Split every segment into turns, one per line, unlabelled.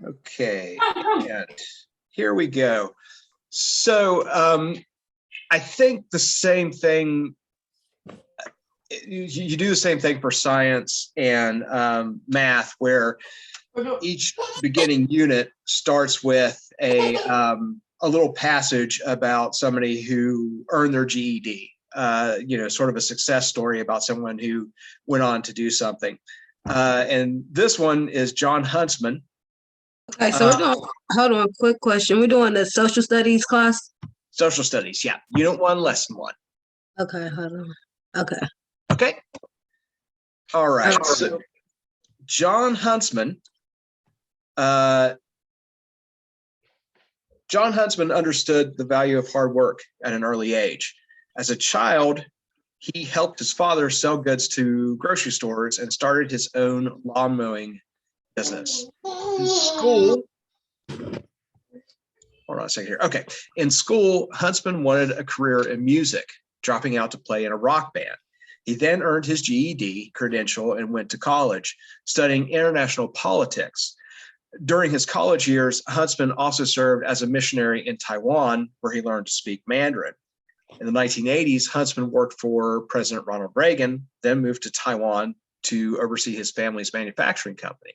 Okay, and here we go. So I think the same thing, you do the same thing for science and math, where each beginning unit starts with a little passage about somebody who earned their GED, sort of a success story about someone who went on to do something. And this one is Jon Huntsman.
Okay, so we're doing, hold on, quick question. We're doing the social studies class?
Social studies, yeah. Unit 1, lesson 1.
Okay, hold on. Okay.
Okay. All right. So Jon Huntsman, Jon Huntsman understood the value of hard work at an early age. As a child, he helped his father sell goods to grocery stores and started his own lawn mowing business. In school, hold on a second here. Okay. In school, Huntsman wanted a career in music, dropping out to play in a rock band. He then earned his GED credential and went to college, studying international politics. During his college years, Huntsman also served as a missionary in Taiwan, where he learned to speak Mandarin. In the 1980s, Huntsman worked for President Ronald Reagan, then moved to Taiwan to oversee his family's manufacturing company.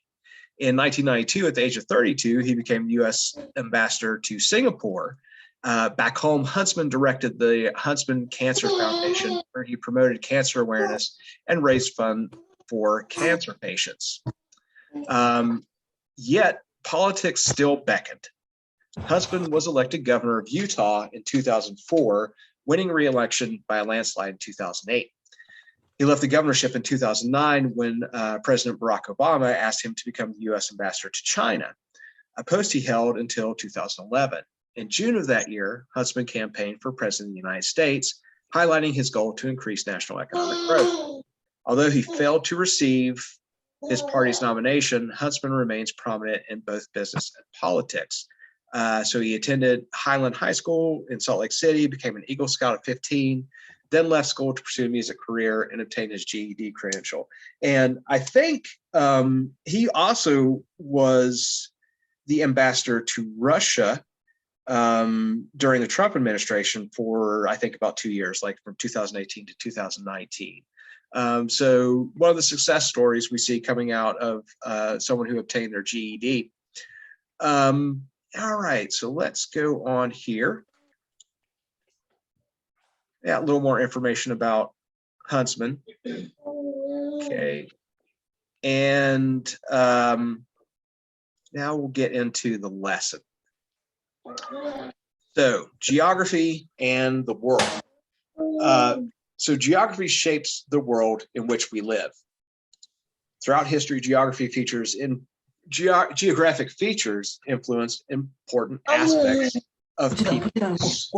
In 1992, at the age of 32, he became U.S. ambassador to Singapore. Back home, Huntsman directed the Huntsman Cancer Foundation, where he promoted cancer awareness and raised funds for cancer patients. Yet, politics still beckoned. Huntsman was elected governor of Utah in 2004, winning re-election by a landslide in 2008. He left the governorship in 2009 when President Barack Obama asked him to become the U.S. ambassador to China, a post he held until 2011. In June of that year, Huntsman campaigned for president of the United States, highlighting his goal to increase national economic growth. Although he failed to receive his party's nomination, Huntsman remains prominent in both business and politics. So he attended Highland High School in Salt Lake City, became an Eagle Scout at 15, then left school to pursue a music career and obtain his GED credential. And I think he also was the ambassador to Russia during the Trump administration for, I think, about 2 years, like from 2018 to 2019. So one of the success stories we see coming out of someone who obtained their GED. All right, so let's go on here. Yeah, a little more information about Huntsman. Okay. And now we'll get into the lesson. So, geography and the world. So geography shapes the world in which we live. Throughout history, geographic features influence important aspects of people's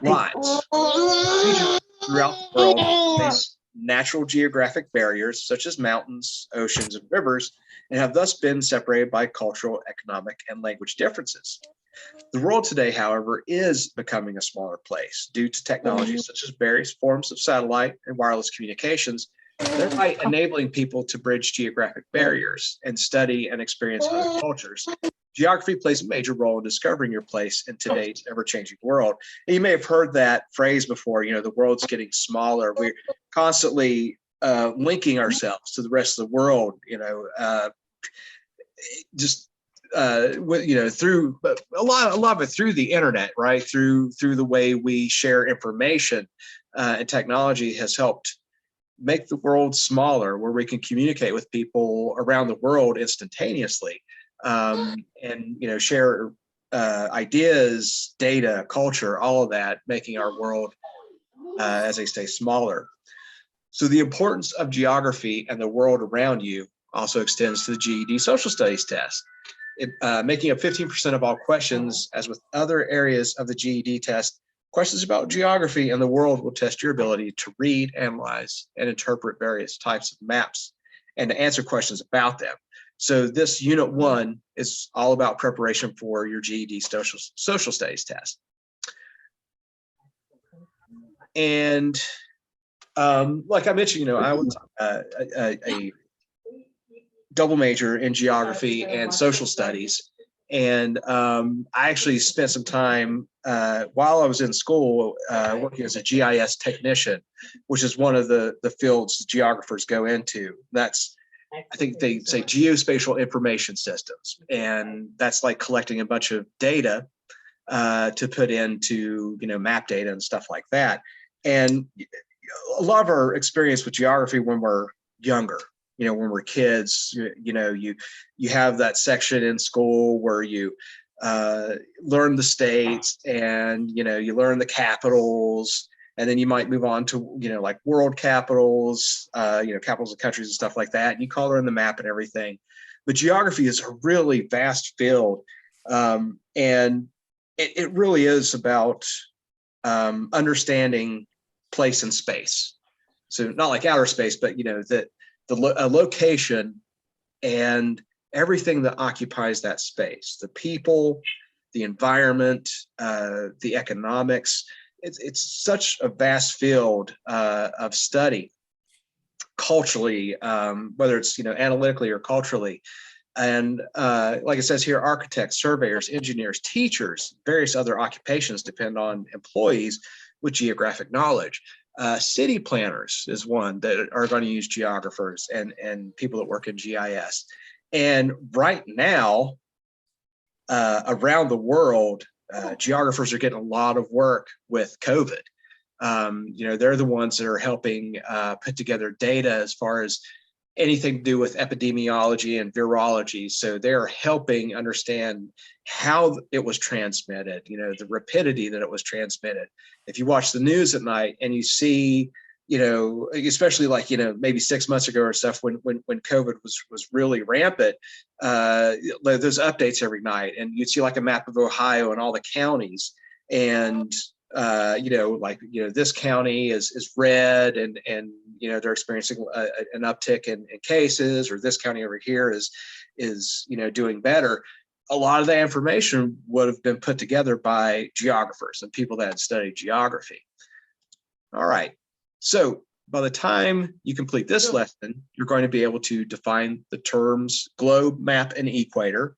lives. Regions throughout the world face natural geographic barriers such as mountains, oceans, and rivers, and have thus been separated by cultural, economic, and language differences. The world today, however, is becoming a smaller place due to technologies such as various forms of satellite and wireless communications, thereby enabling people to bridge geographic barriers and study and experience other cultures. Geography plays a major role in discovering your place in today's ever-changing world. And you may have heard that phrase before, the world's getting smaller. We're constantly linking ourselves to the rest of the world, through a lot of it through the internet, right? Through the way we share information, and technology has helped make the world smaller, where we can communicate with people around the world instantaneously, and share ideas, data, culture, all of that, making our world, as they say, smaller. So the importance of geography and the world around you also extends to the GED social studies test. Making up 15% of all questions. As with other areas of the GED test, questions about geography and the world will test your ability to read, analyze, and interpret various types of maps and to answer questions about them. So this Unit 1 is all about preparation for your GED social studies test. And like I mentioned, I was double major in geography and social studies. And I actually spent some time while I was in school working as a GIS technician, which is one of the fields geographers go into. That's, I think they say, geospatial information systems. And that's like collecting a bunch of data to put into, map data and stuff like that. And a lot of our experience with geography when we're younger, when we're kids, you have that section in school where you learn the states and, you learn the capitals, and then you might move on to, like world capitals, capitals of countries and stuff like that. And you color in the map and everything. But geography is a really vast field. And it really is about understanding place and space. So not like outer space, but that a location and everything that occupies that space, the people, the environment, the economics. It's such a vast field of study culturally, whether it's analytically or culturally. And like it says here, architects, surveyors, engineers, teachers, various other occupations depend on employees with geographic knowledge. City planners is one that are going to use geographers and people that work in GIS. And right now, around the world, geographers are getting a lot of work with COVID. They're the ones that are helping put together data as far as anything to do with epidemiology and virology. So they're helping understand how it was transmitted, the rapidity that it was transmitted. If you watch the news at night and you see, especially like, maybe 6 months ago or stuff when COVID was really rampant, those updates every night, and you'd see like a map of Ohio and all the counties, and this county is red and they're experiencing an uptick in cases, or this county over here is doing better. A lot of that information would have been put together by geographers and people that had studied geography. All right. So by the time you complete this lesson, you're going to be able to define the terms globe, map, and equator,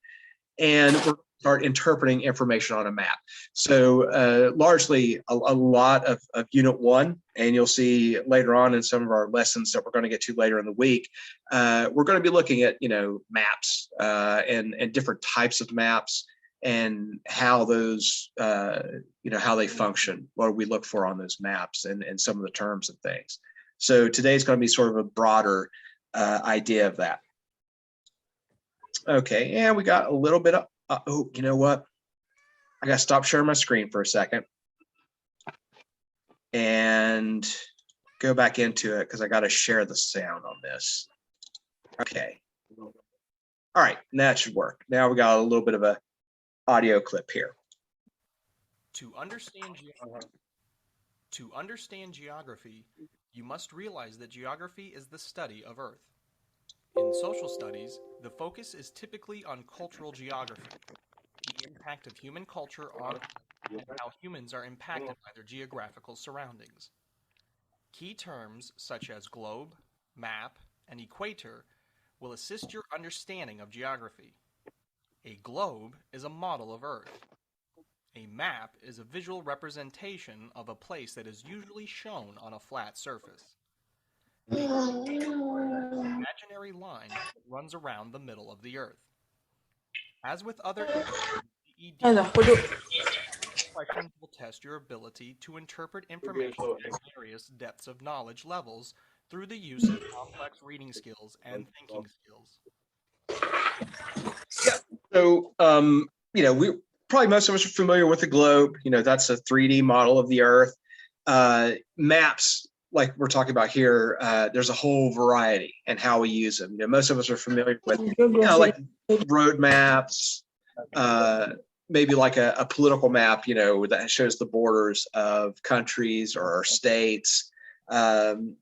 and we're start interpreting information on a map. So largely a lot of Unit 1, and you'll see later on in some of our lessons that we're going to get to later in the week, we're going to be looking at, maps and different types of maps and how those, how they function, what we look for on those maps, and some of the terms and things. So today's going to be sort of a broader idea of that. Okay, and we got a little bit of, oh, you know what? I got to stop sharing my screen for a second and go back into it because I got to share the sound on this. Okay. All right, that should work. Now we got a little bit of a audio clip here.
To understand geography, you must realize that geography is the study of Earth. In social studies, the focus is typically on cultural geography, the impact of human culture on and how humans are impacted by their geographical surroundings. Key terms such as globe, map, and equator will assist your understanding of geography. A globe is a model of Earth. A map is a visual representation of a place that is usually shown on a flat surface. An imaginary line that runs around the middle of the Earth. As with other questions will test your ability to interpret information at various depths of knowledge levels through the use of complex reading skills and thinking skills.
Yeah. So, we probably most of us are familiar with the globe. That's a 3D model of the Earth. Maps, like we're talking about here, there's a whole variety and how we use them. Most of us are familiar with, like road maps, maybe like a political map, that shows the borders of countries or states. And,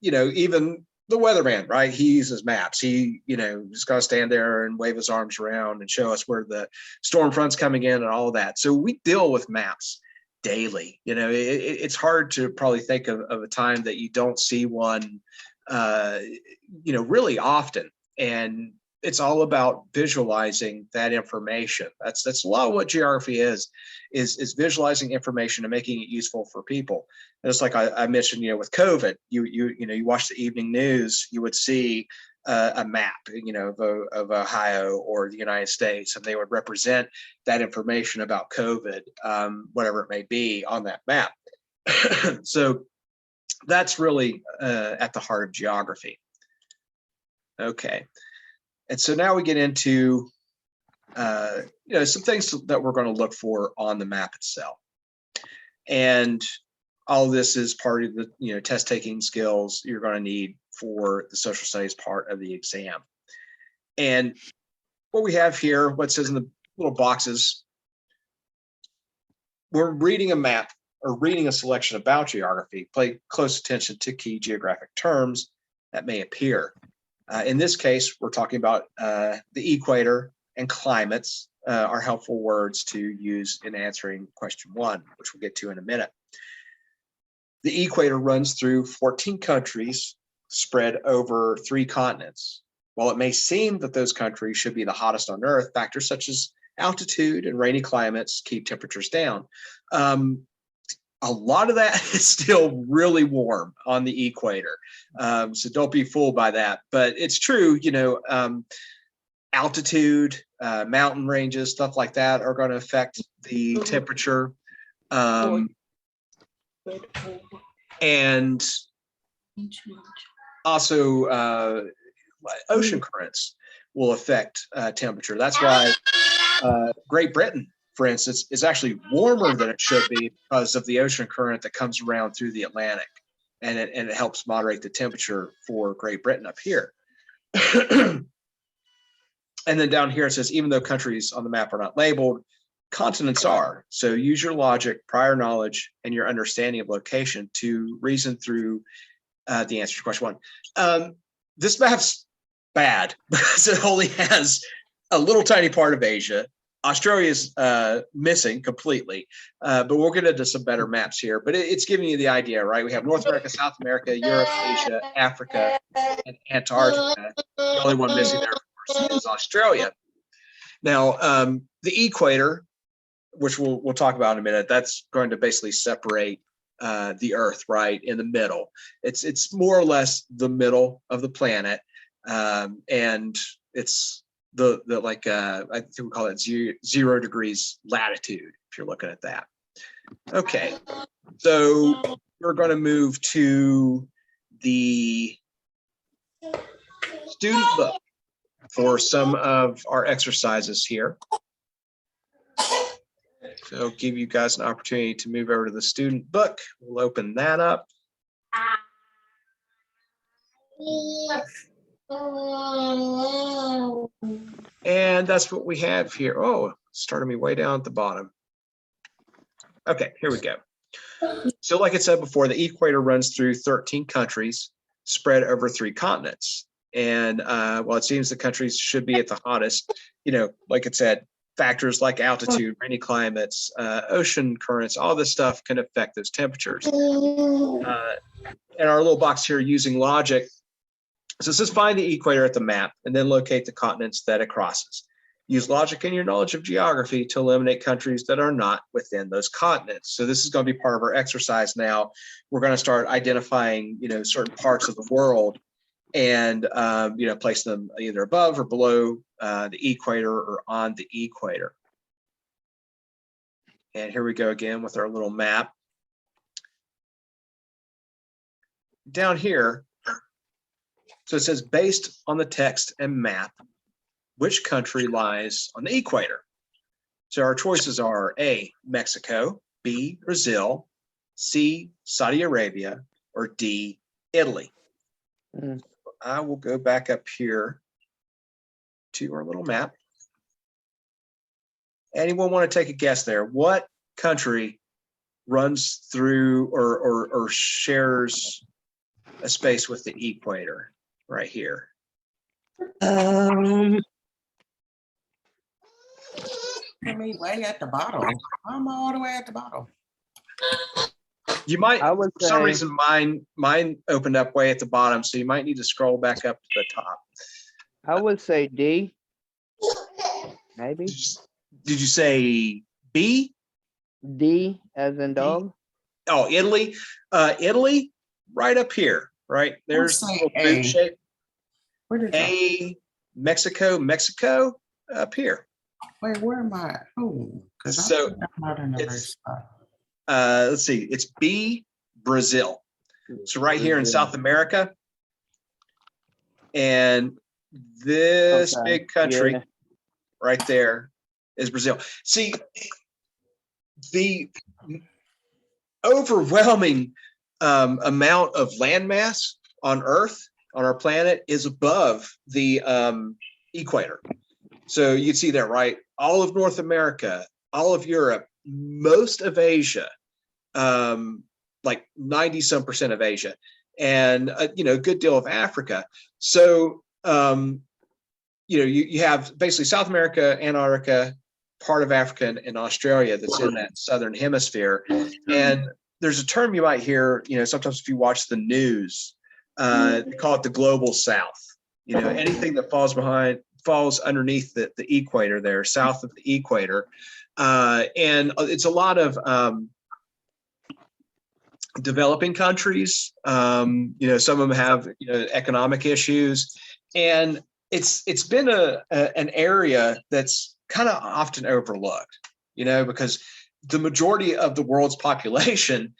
even the weatherman, right? He uses maps. He, just got to stand there and wave his arms around and show us where the storm front's coming in and all of that. So we deal with maps daily. It's hard to probably think of a time that you don't see one, really often. And it's all about visualizing that information. That's a lot of what geography is visualizing information and making it useful for people. And it's like I mentioned, with COVID, you watch the evening news, you would see a map, of Ohio or the United States, and they would represent that information about COVID, whatever it may be, on that map. So that's really at the heart of geography. Okay. And so now we get into, some things that we're going to look for on the map itself. And all of this is part of the, test taking skills you're going to need for the social studies part of the exam. And what we have here, what says in the little boxes, we're reading a map or reading a selection about geography. Pay close attention to key geographic terms that may appear. In this case, we're talking about the equator and climates are helpful words to use in answering question 1, which we'll get to in a minute. The equator runs through 14 countries spread over 3 continents. While it may seem that those countries should be the hottest on Earth, factors such as altitude and rainy climates keep temperatures down. A lot of that is still really warm on the equator. So don't be fooled by that, but it's true, altitude, mountain ranges, stuff like that are going to affect the temperature. And also ocean currents will affect temperature. That's why Great Britain, for instance, is actually warmer than it should be because of the ocean current that comes around through the Atlantic, and it helps moderate the temperature for Great Britain up here. And then down here it says, even though countries on the map are not labeled, continents are. So use your logic, prior knowledge, and your understanding of location to reason through the answer to question 1. This map's bad because it only has a little tiny part of Asia. Australia is missing completely, but we'll get into some better maps here. But it's giving you the idea, right? We have North America, South America, Europe, Asia, Africa, and Antarctica. The only one missing there, of course, is Australia. Now, the equator, which we'll talk about in a minute, that's going to basically separate the Earth, right, in the middle. It's more or less the middle of the planet, and it's the I think we call it 0 degrees latitude if you're looking at that. Okay, so we're going to move to the student book for some of our exercises here. So I'll give you guys an opportunity to move over to the student book. We'll open that up. And that's what we have here. Oh, started me way down at the bottom. Okay, here we go. So like I said before, the equator runs through 13 countries spread over 3 continents. And while it seems the countries should be at the hottest, like it said, factors like altitude, rainy climates, ocean currents, all this stuff can affect those temperatures. In our little box here, using logic, so it says find the equator at the map and then locate the continents that it crosses. Use logic and your knowledge of geography to eliminate countries that are not within those continents. So this is going to be part of our exercise now. We're going to start identifying, certain parts of the world and, place them either above or below the equator or on the equator. And here we go again with our little map. Down here, so it says, based on the text and map, which country lies on the equator? So our choices are A, Mexico, B, Brazil, C, Saudi Arabia, or D, Italy. I will go back up here to our little map. Anyone want to take a guess there? What country runs through or shares a space with the equator right here?
I mean, way at the bottom. I'm all the way at the bottom.
You might,
I would
for some
say-
reason, mine opened up way at the bottom, so you might need to scroll back up to the top.
I would say D. Maybe
Did you say B?
D as in dog.
Oh, Italy. Italy, right up here, right? There's
say
the little
A.
boot shape.
Where did y'all?
A, Mexico, up here.
Wait, where am I? Oh, because
So,
I'm not in the right
it's-
spot.
Let's see, it's B, Brazil. So right here in South America. And this
Okay,
big country
yeah.
right there is Brazil. See, the overwhelming amount of landmass on Earth, on our planet, is above the equator. So you can see that, right? All of North America, all of Europe, most of Asia, like 90-some% of Asia, and a good deal of Africa. So you have basically South America, Antarctica, part of Africa, and Australia that's in that southern hemisphere. And there's a term you might hear, sometimes if you watch the news, they call it the global south. Anything that falls underneath the equator there, south of the equator. And it's a lot of developing countries. Some of them have economic issues, and it's been an area that's kind of often overlooked, because the majority of the world's population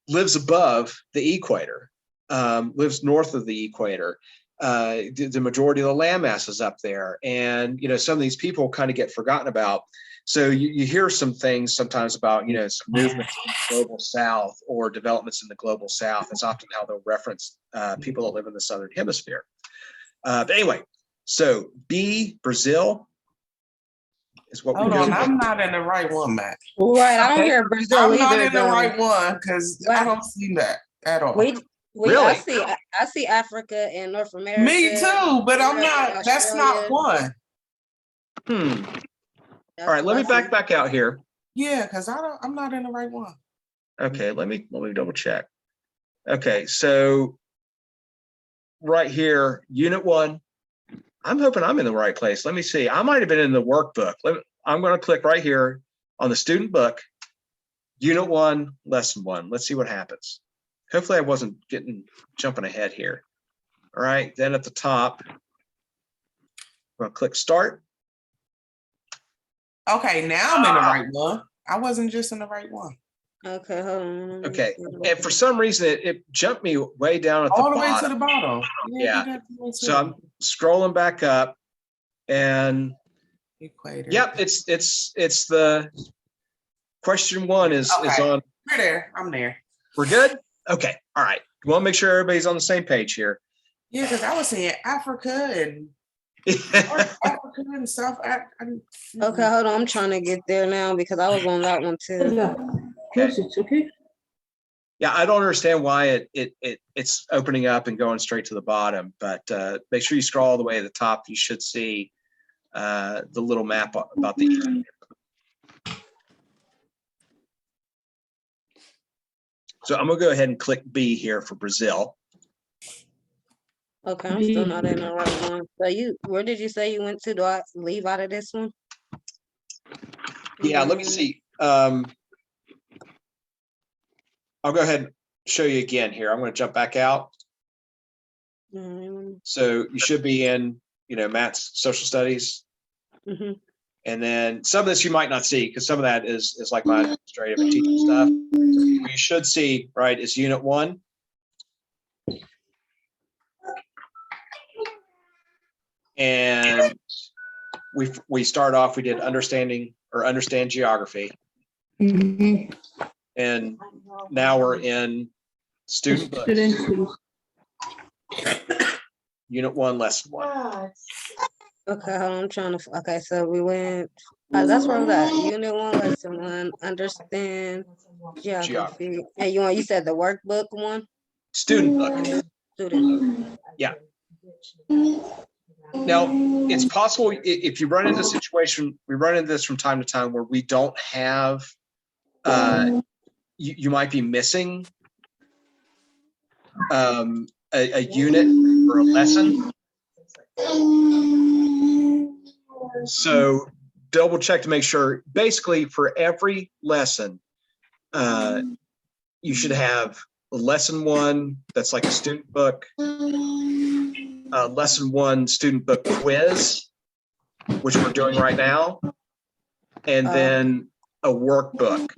lives above the equator, lives north of the equator. The majority of the landmass is up there, and some of these people kind of get forgotten about. So you hear some things sometimes about some movements in the global south or developments in the global south. That's often how they'll reference people that live in the southern hemisphere. But anyway, so B, Brazil, is what
Hold
we
on,
go.
I'm not in the right one, Matt.
Right, I don't
Okay.
hear Brazil
I'm
either.
not in the
though.
right one because I
Right.
don't see that at all.
We
Really?
I see Africa and North America.
Me too, but I'm
Europe and
not. That's not
Australia.
one.
All right, let me back out here.
Yeah, because I'm not in the right one.
Okay, let me double check. Okay, so right here, Unit 1. I'm hoping I'm in the right place. Let me see. I might have been in the workbook. I'm going to click right here on the student book, Unit 1, Lesson 1. Let's see what happens. Hopefully I wasn't jumping ahead here. All right, then at the top, I'm going to click Start.
Okay, now I'm in the right one. I wasn't just in the right one.
Okay, hold on.
Okay, and for some reason, it jumped me way down at the
All the way
bottom.
to the bottom.
Yeah.
do that to me
So
too.
I'm scrolling back up, and
Equator.
yep, it's the question 1 is
Okay.
on.
We're there. I'm there.
We're good? Okay, all right. We want to make sure everybody's on the same page here.
Yeah, because I was saying Africa and North Africa and South Africa.
Okay, hold on. I'm trying to get there now because I was on that one too.
Okay. Yeah, I don't understand why it's opening up and going straight to the bottom, but make sure you scroll all the way to the top. You should see the little map about the. So I'm gonna go ahead and click B here for Brazil.
Okay, I'm still not in the right one. So where did you say you went to? Do I leave out of this one?
Yeah, let me see. I'll go ahead and show you again here. I'm going to jump back out. So you should be in, Matt's social studies.
Mm-hmm.
And then some of this you might not see because some of that is like my administrative and teaching stuff. What you should see, right, is Unit 1. And we start off, we did understand geography.
Mm-hmm.
And now we're in student books. Unit 1, Lesson 1.
Okay, hold on, I'm trying to. Okay, so we went. That's where I was at. Unit 1, Lesson 1. Understand geography. And you said the workbook one.
Student book.
Student.
Yeah. Now, it's possible if you run into a situation, we run into this from time to time where we don't have, you might be missing a unit or a lesson. So double check to make sure, basically for every lesson, you should have lesson 1, that's like a student book, lesson 1 student book quiz, which we're doing right now, and then a workbook.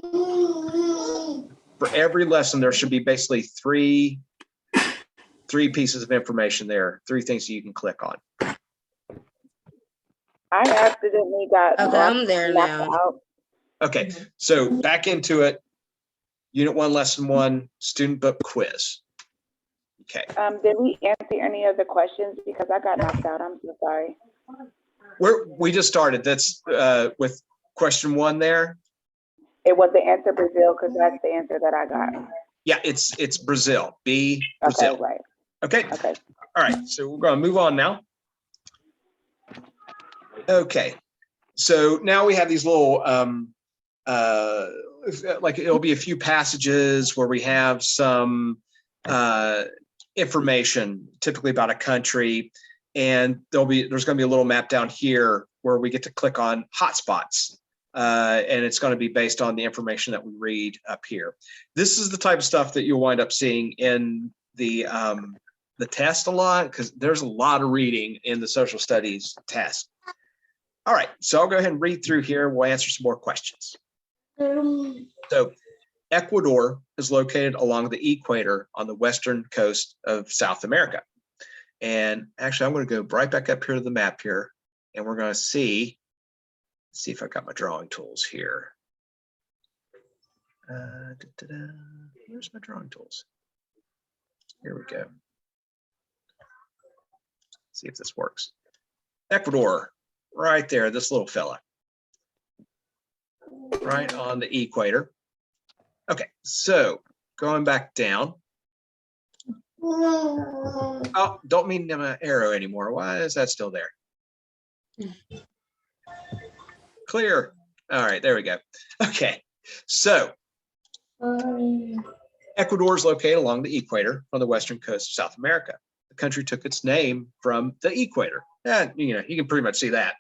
For every lesson, there should be basically three pieces of information there, 3 things that you can click on.
I accidentally got
Okay, I'm there
knocked
now.
out.
Okay, so back into it. Unit 1, lesson 1, student book quiz. Okay,
Did we answer any of the questions? Because I got knocked out. I'm so sorry.
we just started. That's with question 1 there.
It was the answer Brazil because that's the answer that I got.
Yeah, it's Brazil. B, Brazil.
Okay, right.
Okay.
Okay.
All right. So we're going to move on now. Okay. So now we have these little, like it'll be a few passages where we have some information, typically about a country, and there's going to be a little map down here where we get to click on hotspots. And it's going to be based on the information that we read up here. This is the type of stuff that you'll wind up seeing in the test a lot, because there's a lot of reading in the social studies test. All right, so I'll go ahead and read through here. We'll answer some more questions. So Ecuador is located along the equator on the western coast of South America. And actually, I'm going to go right back up here to the map here, and we're going to see if I've got my drawing tools here. Where's my drawing tools? Here we go. See if this works. Ecuador, right there, this little fella. Right on the equator. Okay, so going back down. Oh, don't mean my arrow anymore. Why is that still there? Clear. All right, there we go. Okay, so Ecuador is located along the equator on the western coast of South America. The country took its name from the equator. And you can pretty much see that.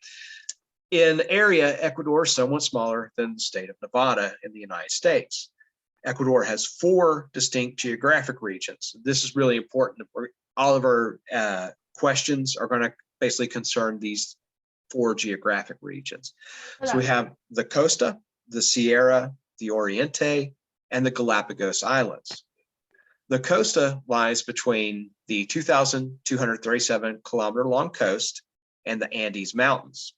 In area, Ecuador is somewhat smaller than the state of Nevada in the United States. Ecuador has 4 distinct geographic regions. This is really important. All of our questions are going to basically concern these 4 geographic regions. So we have the Costa, the Sierra, the Oriente, and the Galapagos Islands. The Costa lies between the 2,237 kilometer long coast and the Andes Mountains.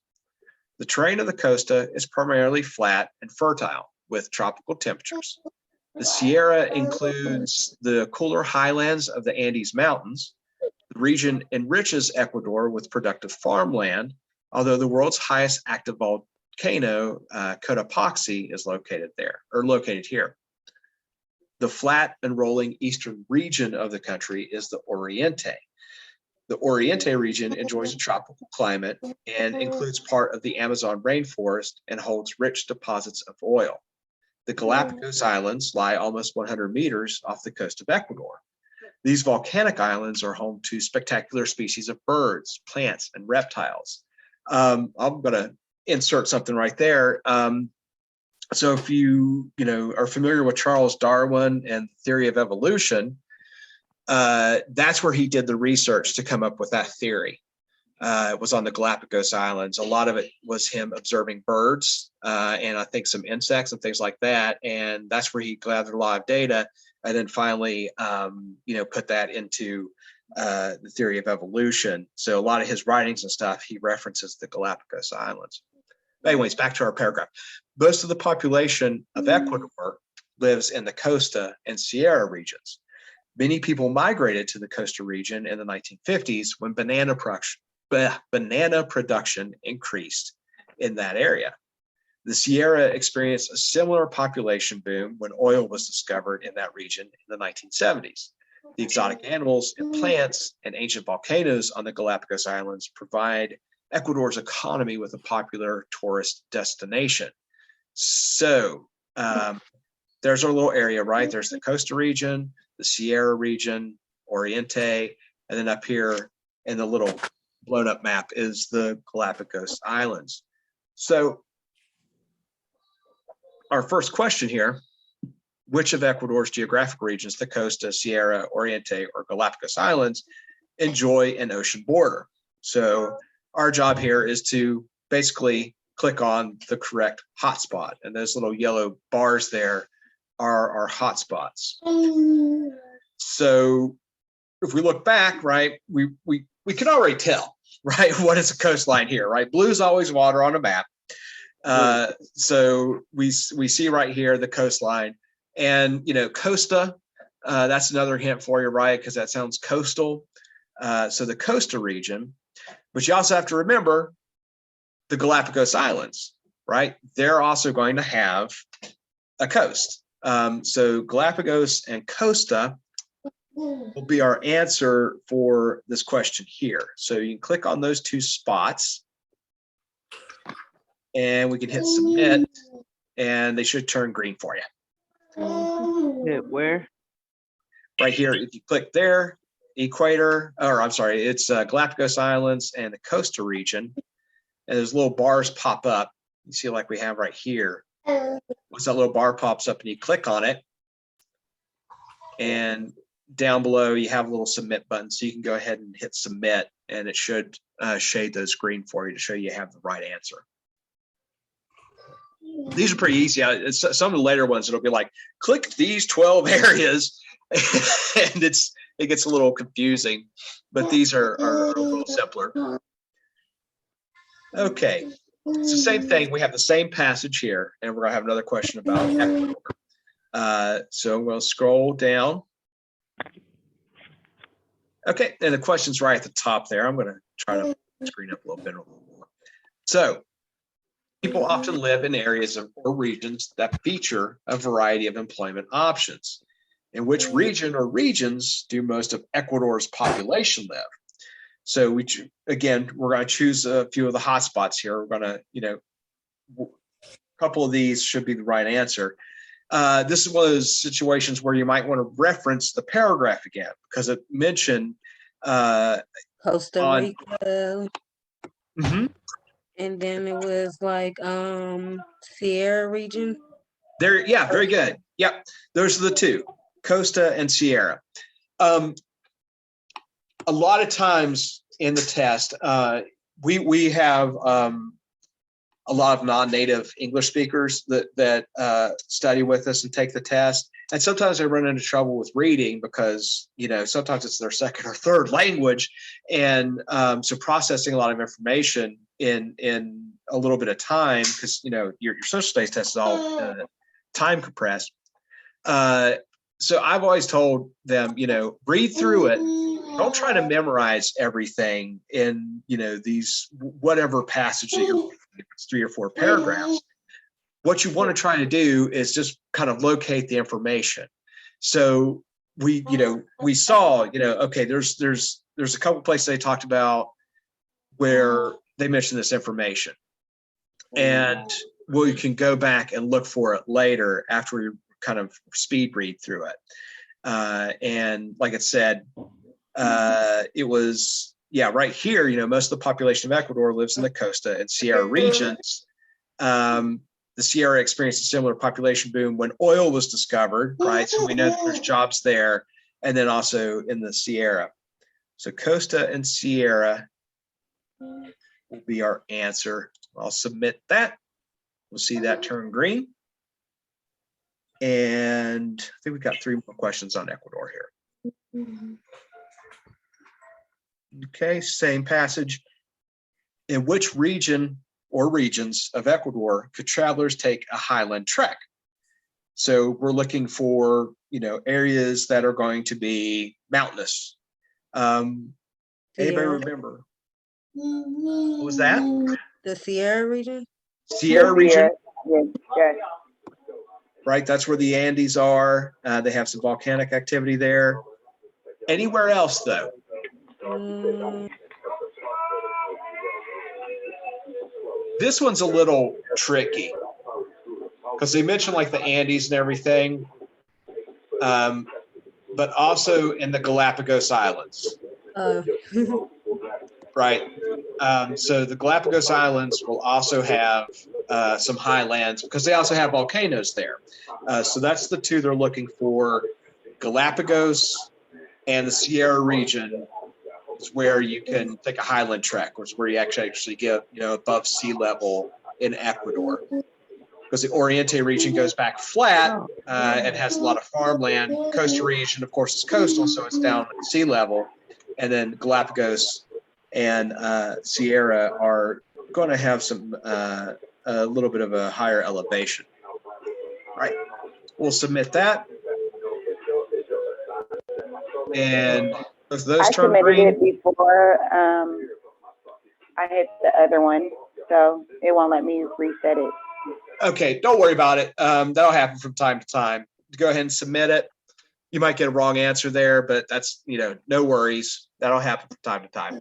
The terrain of the Costa is primarily flat and fertile with tropical temperatures. The Sierra includes the cooler highlands of the Andes Mountains. The region enriches Ecuador with productive farmland, although the world's highest active volcano, Cotopaxi, is located here. The flat and rolling eastern region of the country is the Oriente. The Oriente region enjoys a tropical climate and includes part of the Amazon rainforest and holds rich deposits of oil. The Galapagos Islands lie almost 100 meters off the coast of Ecuador. These volcanic islands are home to spectacular species of birds, plants, and reptiles. I'm going to insert something right there. So if you are familiar with Charles Darwin and the theory of evolution, that's where he did the research to come up with that theory. It was on the Galapagos Islands. A lot of it was him observing birds and I think some insects and things like that. And that's where he gathered a lot of data and then finally, put that into the theory of evolution. So a lot of his writings and stuff, he references the Galapagos Islands. But anyways, back to our paragraph. Most of the population of Ecuador lives in the Costa and Sierra regions. Many people migrated to the Costa region in the 1950s when banana production increased in that area. The Sierra experienced a similar population boom when oil was discovered in that region in the 1970s. The exotic animals and plants and ancient volcanoes on the Galapagos Islands provide Ecuador's economy with a popular tourist destination. So there's our little area, right? There's the Costa region, the Sierra region, Oriente, and then up here in the little blown up map is the Galapagos Islands. So our first question here, which of Ecuador's geographic regions, the Costa, Sierra, Oriente, or Galapagos Islands, enjoy an ocean border? So our job here is to basically click on the correct hotspot, and those little yellow bars there are our hotspots. So if we look back, right, we can already tell, right, what is a coastline here, right? Blue is always water on a map. So we see right here the coastline, and Costa, that's another hint for you, right? Because that sounds coastal. So the Costa region, but you also have to remember the Galapagos Islands, right? They're also going to have a coast. So Galapagos and Costa will be our answer for this question here. So you can click on those two spots and we can hit submit, and they should turn green for you.
Hit where?
Right here, if you click there, equator, or I'm sorry, it's Galapagos Islands and the Costa region, and those little bars pop up. You see, like we have right here. Once that little bar pops up and you click on it, and down below you have a little submit button, so you can go ahead and hit submit, and it should shade those green for you to show you have the right answer. These are pretty easy. Some of the later ones, it'll be like, click these 12 areas, and it gets a little confusing, but these are a little simpler. Okay, it's the same thing. We have the same passage here, and we're gonna have another question about Ecuador. So I'm gonna scroll down. Okay, and the question's right at the top there. I'm gonna try to screen up a little bit more. So people often live in areas or regions that feature a variety of employment options. In which region or regions do most of Ecuador's population live? So we're going to choose a few of the hotspots here. We're going to, a couple of these should be the right answer. This is one of those situations where you might want to reference the paragraph again, because it mentioned
Costa Rica.
Mm-hmm.
And then it was like Sierra region.
There, yeah, very good. Yep, those are the two, Costa and Sierra. A lot of times in the test, we have a lot of non-native English speakers that study with us and take the test. And sometimes they run into trouble with reading because, sometimes it's their second or third language. And so processing a lot of information in a little bit of time, because, your social studies test is all time compressed. So I've always told them, read through it. Don't try to memorize everything in, these whatever passage that you're, it's 3 or 4 paragraphs. What you want to try to do is just kind of locate the information. So we saw, okay, there's a couple places they talked about where they mentioned this information, and we can go back and look for it later after we kind of speed read through it. And like it said, it was, right here, most of the population of Ecuador lives in the Costa and Sierra regions. The Sierra experienced a similar population boom when oil was discovered, right? So we know that there's jobs there, and then also in the Sierra. So Costa and Sierra will be our answer. I'll submit that. We'll see that turn green. And I think we've got 3 more questions on Ecuador here. Okay, same passage. In which region or regions of Ecuador could travelers take a highland trek? So we're looking for, areas that are going to be mountainous. Anybody remember? What was that?
The Sierra region?
Sierra region,
Yes.
right? That's where the Andes are. They have some volcanic activity there. Anywhere else, though? This one's a little tricky because they mentioned like the Andes and everything, but also in the Galapagos Islands. Right. So the Galapagos Islands will also have some highlands because they also have volcanoes there. So that's the two they're looking for. Galapagos and the Sierra region is where you can take a highland trek, which is where you actually get, above sea level in Ecuador. Because the Oriente region goes back flat and has a lot of farmland. Costa region, of course, is coastal, so it's down at sea level. And then Galapagos and Sierra are going to have some a little bit of a higher elevation. All right, we'll submit that. And if those
I
turn
submitted
green,
it before I hit the other one, so it won't let me reset it.
okay, don't worry about it. That'll happen from time to time. Go ahead and submit it. You might get a wrong answer there, but that's, no worries. That'll happen from time to time.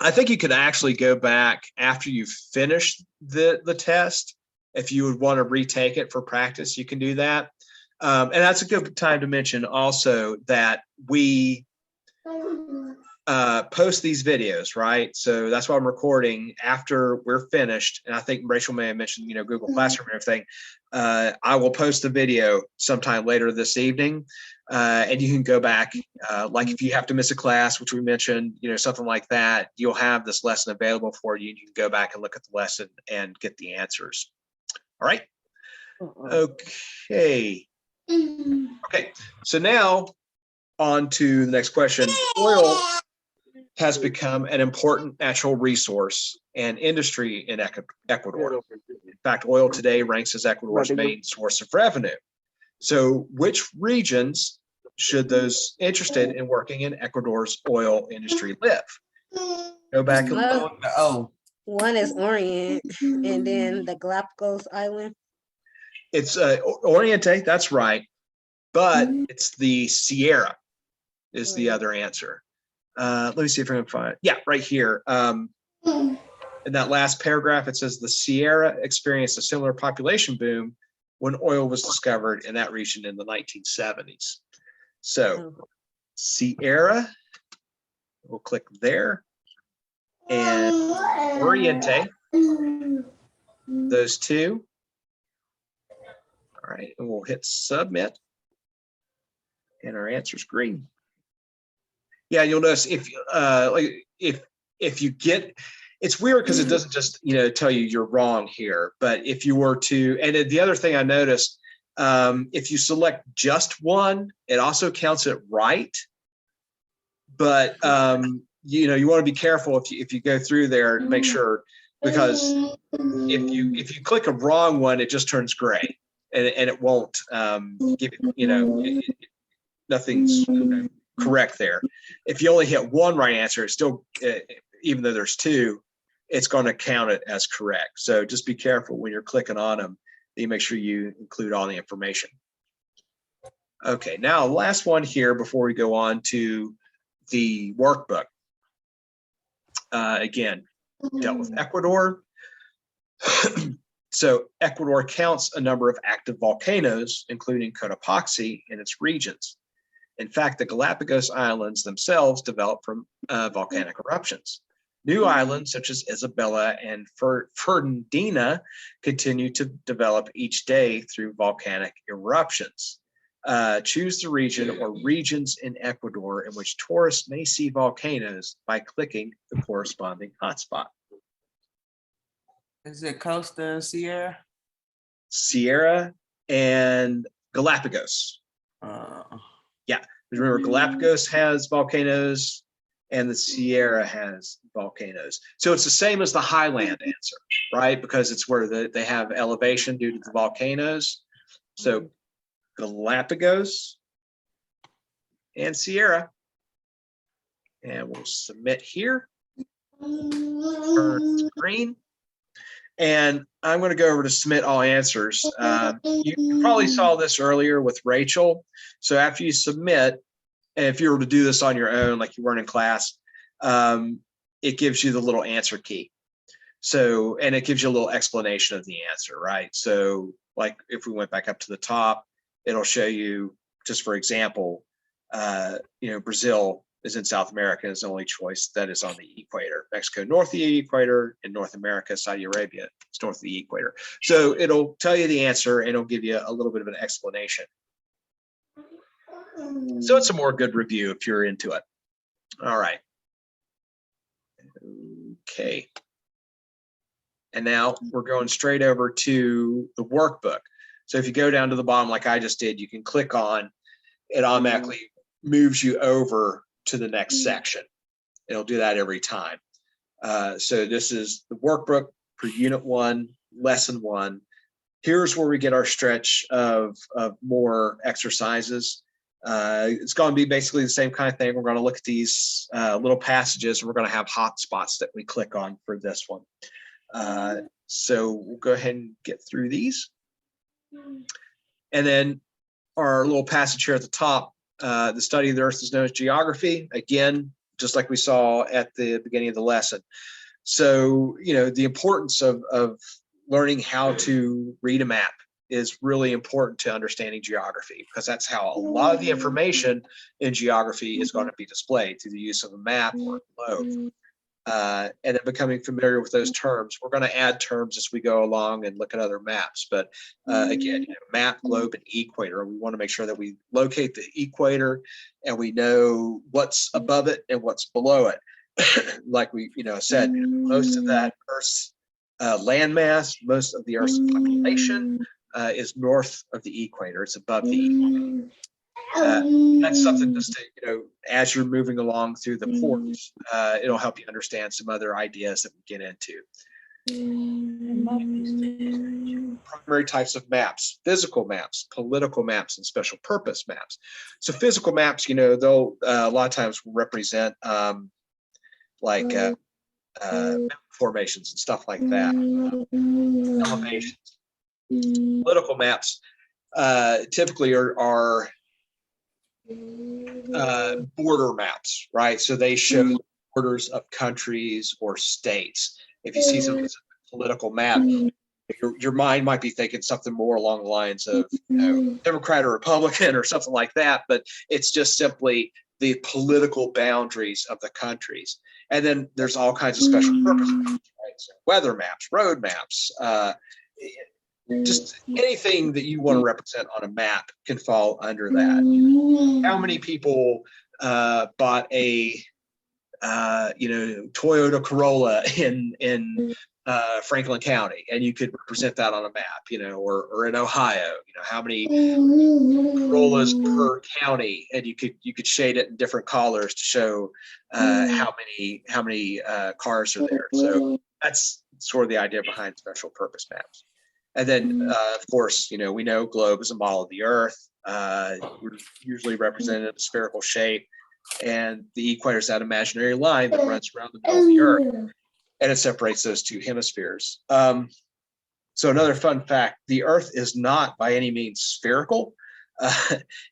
I think you could actually go back after you've finished the test. If you would want to retake it for practice, you can do that. And that's a good time to mention also that we post these videos, right? So that's why I'm recording after we're finished. And I think Rachel may have mentioned, Google Classroom and everything. I will post the video sometime later this evening. And you can go back, like if you have to miss a class, which we mentioned, something like that, you'll have this lesson available for you. You can go back and look at the lesson and get the answers. All right. Okay. Okay. So now on to the next question. Oil has become an important natural resource and industry in Ecuador. In fact, oil today ranks as Ecuador's main source of revenue. So which regions should those interested in working in Ecuador's oil industry live? Go back and look.
Oh,
One is Orient, and then the Galapagos Island.
It's Oriente, that's right. But it's the Sierra is the other answer. Let me see if I can find it. Yeah, right here. In that last paragraph, it says the Sierra experienced a similar population boom when oil was discovered in that region in the 1970s. So Sierra, we'll click there. And Oriente, those two. All right, and we'll hit submit. And our answer is green. Yeah, you'll notice if you get, it's weird because it doesn't just tell you you're wrong here, but if you were to, and the other thing I noticed, if you select just one, it also counts it right. But you want to be careful if you go through there to make sure, because if you click a wrong one, it just turns gray and it won't give it, nothing's correct there. If you only hit one right answer, it's still, even though there's two, it's going to count it as correct. So just be careful when you're clicking on them, that you make sure you include all the information. Okay, now last one here before we go on to the workbook. Again, dealt with Ecuador. So Ecuador counts a number of active volcanoes, including Cotopaxi in its regions. In fact, the Galapagos Islands themselves developed from volcanic eruptions. New islands such as Isabella and Fernandina continue to develop each day through volcanic eruptions. Choose the region or regions in Ecuador in which tourists may see volcanoes by clicking the corresponding hotspot.
is it Costa and Sierra?
Sierra and Galapagos. Yeah, remember Galapagos has volcanoes and the Sierra has volcanoes. So it's the same as the highland answer, right? Because it's where they have elevation due to the volcanoes. So Galapagos and Sierra. And we'll submit here. Turn green. And I'm going to go over to submit all answers. You probably saw this earlier with Rachel. So after you submit, and if you were to do this on your own, like you weren't in class, it gives you the little answer key. So, and it gives you a little explanation of the answer, right? So like if we went back up to the top, it'll show you, just for example, Brazil is in South America, is the only choice that is on the equator. Mexico north of the equator, and North America, Saudi Arabia, is north of the equator. So it'll tell you the answer and it'll give you a little bit of an explanation. So it's a more good review if you're into it. All right. Okay. And now we're going straight over to the workbook. So if you go down to the bottom like I just did, you can click on, it automatically moves you over to the next section. It'll do that every time. So this is the workbook for Unit 1, Lesson 1. Here's where we get our stretch of more exercises. It's going to be basically the same kind of thing. We're going to look at these little passages, and we're going to have hot spots that we click on for this one. So we'll go ahead and get through these. And then our little passage here at the top, the study of the earth is known as geography. Again, just like we saw at the beginning of the lesson. So, you know, the importance of learning how to read a map is really important to understanding geography, because that's how a lot of the information in geography is going to be displayed, through the use of a map or a globe. And then becoming familiar with those terms. We're going to add terms as we go along and look at other maps. But again, you know, map, globe, and equator. We want to make sure that we locate the equator and we know what's above it and what's below it. Like we, said, most of that Earth's landmass, most of the Earth's population is north of the equator. It's above the equator. That's something just to, as you're moving along through the course, it'll help you understand some other ideas that we get into. Primary types of maps: physical maps, political maps, and special purpose maps. So physical maps, they'll a lot of times represent formations and stuff like that, elevations. Political maps typically are border maps, right? So they show borders of countries or states. If you see some political map, your mind might be thinking something more along the lines of Democrat or Republican or something like that, but it's just simply the political boundaries of the countries. And then there's all kinds of special purpose maps, right? So weather maps, road maps, just anything that you want to represent on a map can fall under that. How many people bought a Toyota Corolla in Franklin County, and you could represent that on a map, or in Ohio, how many Corollas per county, and you could shade it in different colors to show how many cars are there. So that's sort of the idea behind special purpose maps. And then, of course, we know globe is a model of the Earth. We're usually represented in a spherical shape, and the equator is that imaginary line that runs around the middle of the Earth, and it separates those two hemispheres. So another fun fact: the Earth is not by any means spherical.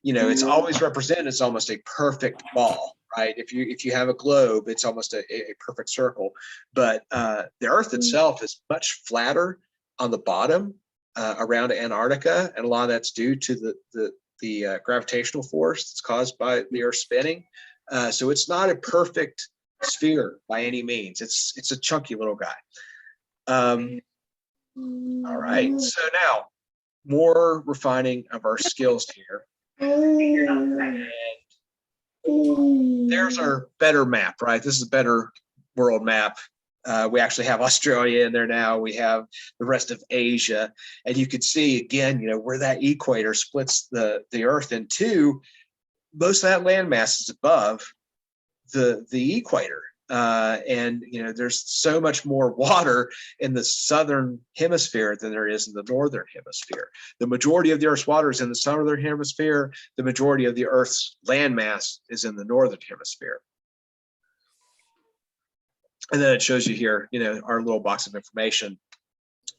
It's always represented as almost a perfect ball, right? If you have a globe, it's almost a perfect circle. But the Earth itself is much flatter on the bottom around Antarctica, and a lot of that's due to the gravitational force that's caused by the Earth spinning. So it's not a perfect sphere by any means. It's a chunky little guy. All right, so now more refining of our skills here. And there's our better map, right? This is a better world map. We actually have Australia in there now. We have the rest of Asia, and you can see again, where that equator splits the Earth in two. Most of that landmass is above the equator, and there's so much more water in the southern hemisphere than there is in the northern hemisphere. The majority of the Earth's water is in the southern hemisphere. The majority of the Earth's landmass is in the northern hemisphere. And then it shows you here, our little box of information.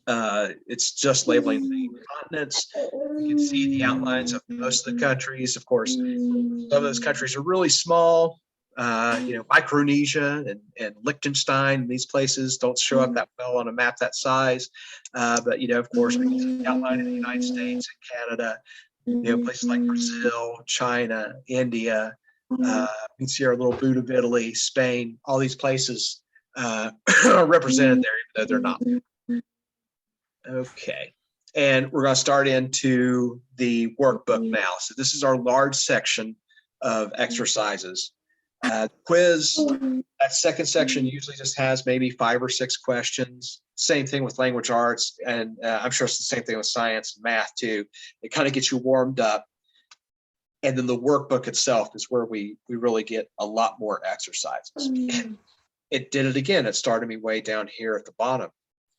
It's just labeling the continents. You can see the outlines of most of the countries. Of course, some of those countries are really small. Micronesia and Liechtenstein, these places don't show up that well on a map that size. But, of course, we can see the outline of the United States and Canada, places like Brazil, China, India, You can see our little boot of Italy, Spain, all these places are represented there, even though they're not. Okay. And we're going to start into the workbook now. So this is our large section of exercises. Quiz, that second section usually just has maybe 5 or 6 questions. Same thing with language arts, and I'm sure it's the same thing with science and math too. It kind of gets you warmed up. And then the workbook itself is where we really get a lot more exercises. It did it again. It started me way down here at the bottom.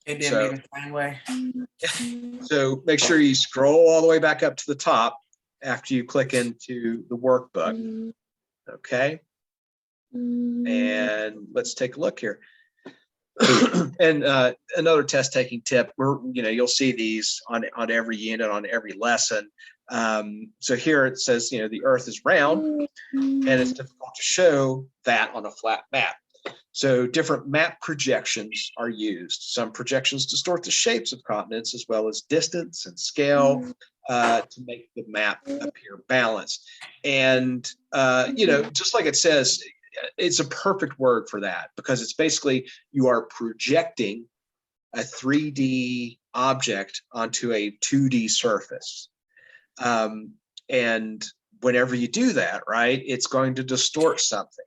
It didn't be the same way.
So make sure you scroll all the way back up to the top after you click into the workbook. Okay. And let's take a look here. And another test taking tip, you'll see these on every unit, on every lesson. So here it says, the earth is round, and it's difficult to show that on a flat map. So different map projections are used. Some projections distort the shapes of continents as well as distance and scale to make the map appear balanced. And, just like it says, it's a perfect word for that, because it's basically you are projecting a 3D object onto a 2D surface. And whenever you do that, right, it's going to distort something.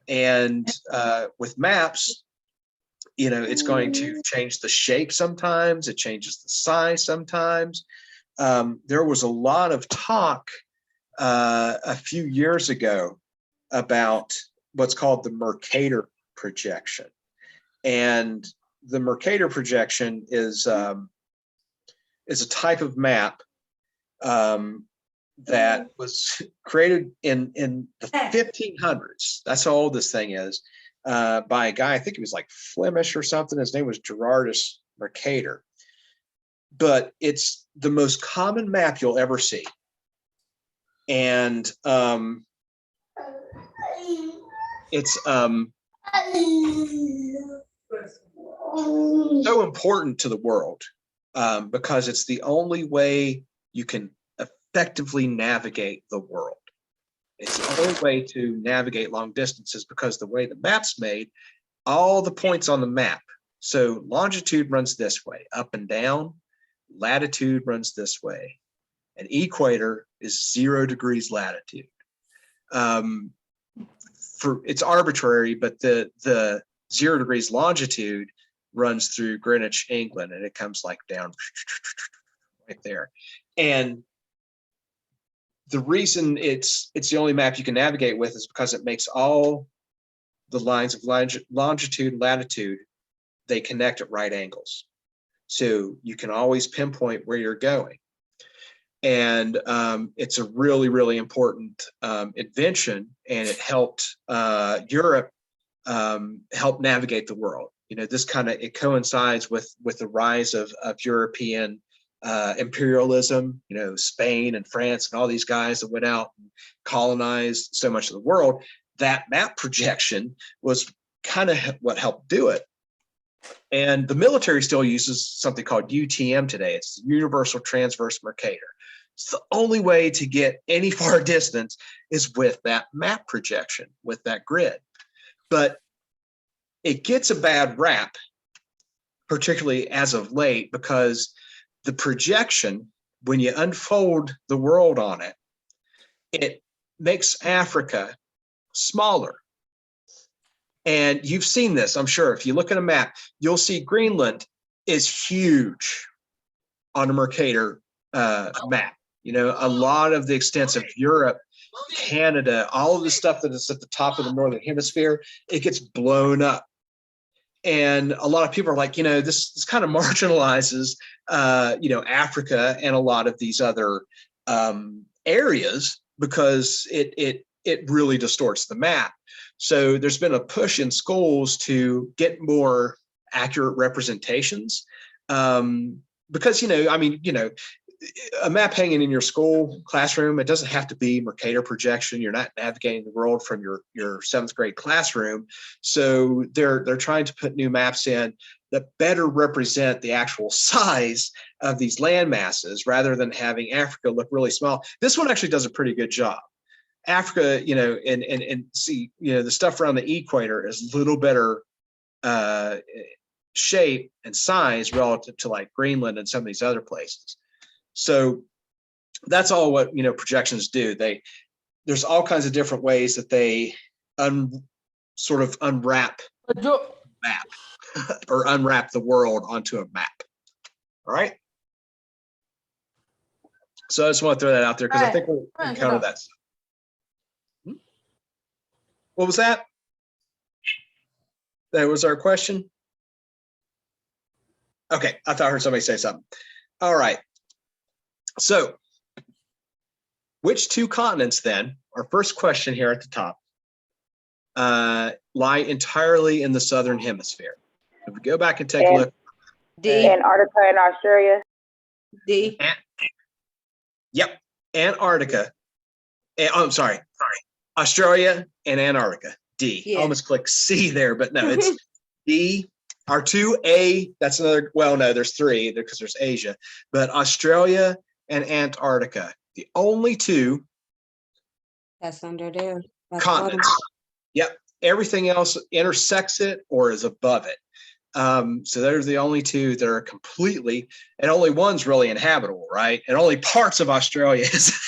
And with maps, it's going to change the shape sometimes. It changes the size sometimes. There was a lot of talk a few years ago about what's called the Mercator projection. And the Mercator projection is a type of map that was created in the 1500s. That's how old this thing is, by a guy, I think he was like Flemish or something. His name was Gerardus Mercator. But it's the most common map you'll ever see. And it's so important to the world because it's the only way you can effectively navigate the world. It's the only way to navigate long distances, because the way the map's made, all the points on the map. So longitude runs this way, up and down. Latitude runs this way. And equator is 0 degrees latitude. It's arbitrary, but the 0 degrees longitude runs through Greenwich, England, and it comes like down right there. And the reason it's the only map you can navigate with is because it makes all the lines of longitude and latitude, they connect at right angles. So you can always pinpoint where you're going. And it's a really, really important invention, and it helped Europe help navigate the world. This it coincides with the rise of European imperialism, Spain and France and all these guys that went out and colonized so much of the world. That map projection was kind of what helped do it. And the military still uses something called UTM today. It's the Universal Transverse Mercator. It's the only way to get any far distance is with that map projection, with that grid. But it gets a bad rap, particularly as of late, because the projection, when you unfold the world on it, it makes Africa smaller. And you've seen this, I'm sure. If you look at a map, you'll see Greenland is huge on a Mercator map. A lot of the extents of Europe, Canada, all of the stuff that is at the top of the Northern Hemisphere, it gets blown up. And a lot of people are like, this kind of marginalizes, Africa and a lot of these other areas, because it really distorts the map. So there's been a push in schools to get more accurate representations, because, a map hanging in your school classroom, it doesn't have to be Mercator projection. You're not navigating the world from your 7th grade classroom. So they're trying to put new maps in that better represent the actual size of these land masses, rather than having Africa look really small. This one actually does a pretty good job. Africa, and see, the stuff around the equator is a little better shape and size relative to like Greenland and some of these other places. So that's all what projections do. There's all kinds of different ways that they sort of unwrap map or unwrap the world onto a map. All right. So I just want to throw that out there because I think we'll encounter that stuff. What was that? That was our question. Okay, I thought I heard somebody say something. All right. So, which two continents then, our first question here at the top, lie entirely in the southern hemisphere? If we go back and take a look.
D.
Antarctica and Australia.
D.
Yep, Antarctica. I'm sorry, Australia and Antarctica. D.
Yeah.
I almost clicked C there, but no, it's D. Our 2A, that's another, well, no, there's three because there's Asia, but Australia and Antarctica, the only two
That's under there. That's
continents. Yep, everything else intersects it or is above it. So there's the only two that are completely, and only one's really inhabitable, right? And only parts of Australia is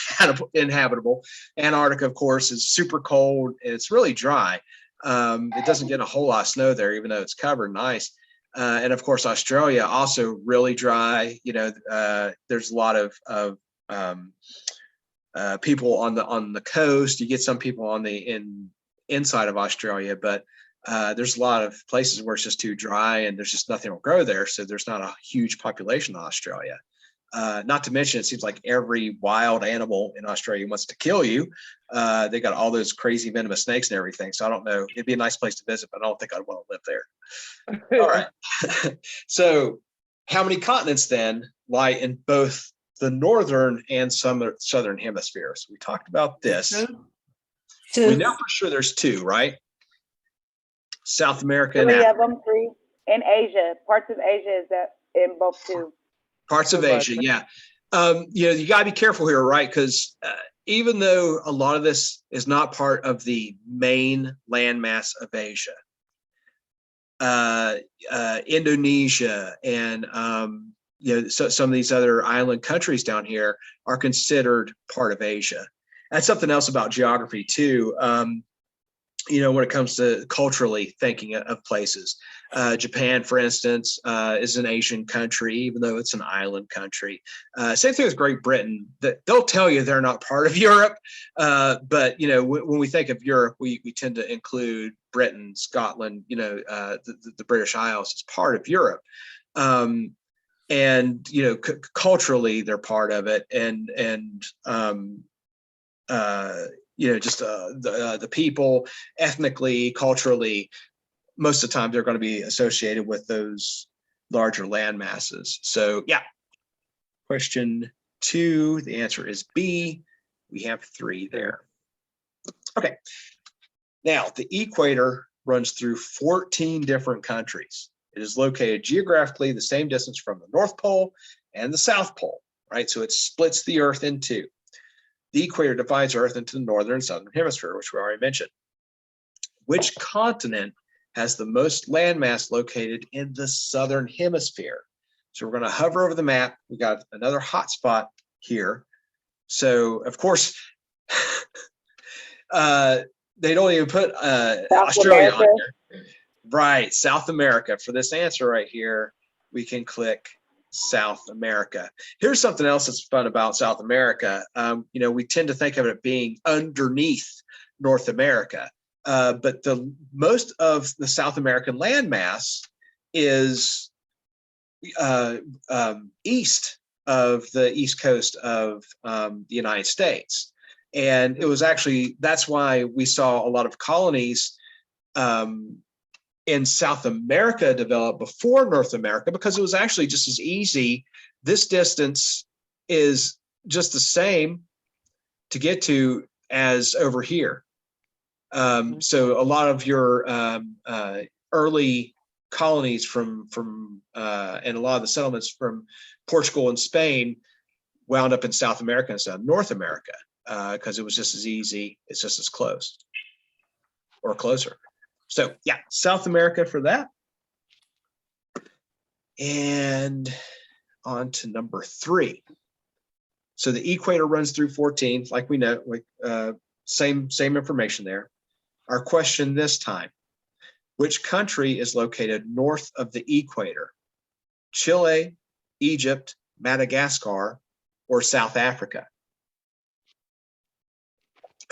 inhabitable. Antarctica, of course, is super cold and it's really dry. It doesn't get a whole lot of snow there, even though it's covered in ice. And of course, Australia also really dry. There's a lot of people on the coast. You get some people on the inside of Australia, but there's a lot of places where it's just too dry and there's just nothing will grow there. So there's not a huge population in Australia. Not to mention, it seems like every wild animal in Australia wants to kill you. They got all those crazy venomous snakes and everything. So I don't know. It'd be a nice place to visit, but I don't think I'd want to live there. All right. So how many continents then lie in both the northern and southern hemispheres? We talked about this.
Two.
We know for sure there's two, right? South America and
Three
Africa.
of them, three. In Asia, parts of Asia is that in both two.
Parts of Asia, yeah. You got to be careful here, right? Because even though a lot of this is not part of the main landmass of Asia, Indonesia and some of these other island countries down here are considered part of Asia. That's something else about geography too. When it comes to culturally thinking of places, Japan, for instance, is an Asian country, even though it's an island country. Same thing with Great Britain. They'll tell you they're not part of Europe, but when we think of Europe, we tend to include Britain, Scotland, the British Isles as part of Europe. Culturally they're part of it, and the people, ethnically, culturally, most of the time they're going to be associated with those larger land masses. So yeah, question 2, the answer is B. We have 3 there. Okay, now the equator runs through 14 different countries. It is located geographically the same distance from the North Pole and the South Pole, right? So it splits the Earth in two. The equator divides Earth into the northern and southern hemisphere, which we already mentioned. Which continent has the most landmass located in the southern hemisphere? So we're going to hover over the map. We got another hot spot here. So of course, they don't even put Australia on here. Right, South America. For this answer right here, we can click South America. Here's something else that's fun about South America. We tend to think of it being underneath North America, but the most of the South American landmass is east of the east coast of the United States. And it was actually, that's why we saw a lot of colonies in South America developed before North America, because it was actually just as easy. This distance is just the same to get to as over here. So a lot of your early colonies from and a lot of the settlements from Portugal and Spain wound up in South America instead of North America. because it was just as easy. It's just as close or closer. So yeah, South America for that. And on to number 3. So the equator runs through 14, like we know, like same information there. Our question this time: which country is located north of the equator? Chile, Egypt, Madagascar, or South Africa?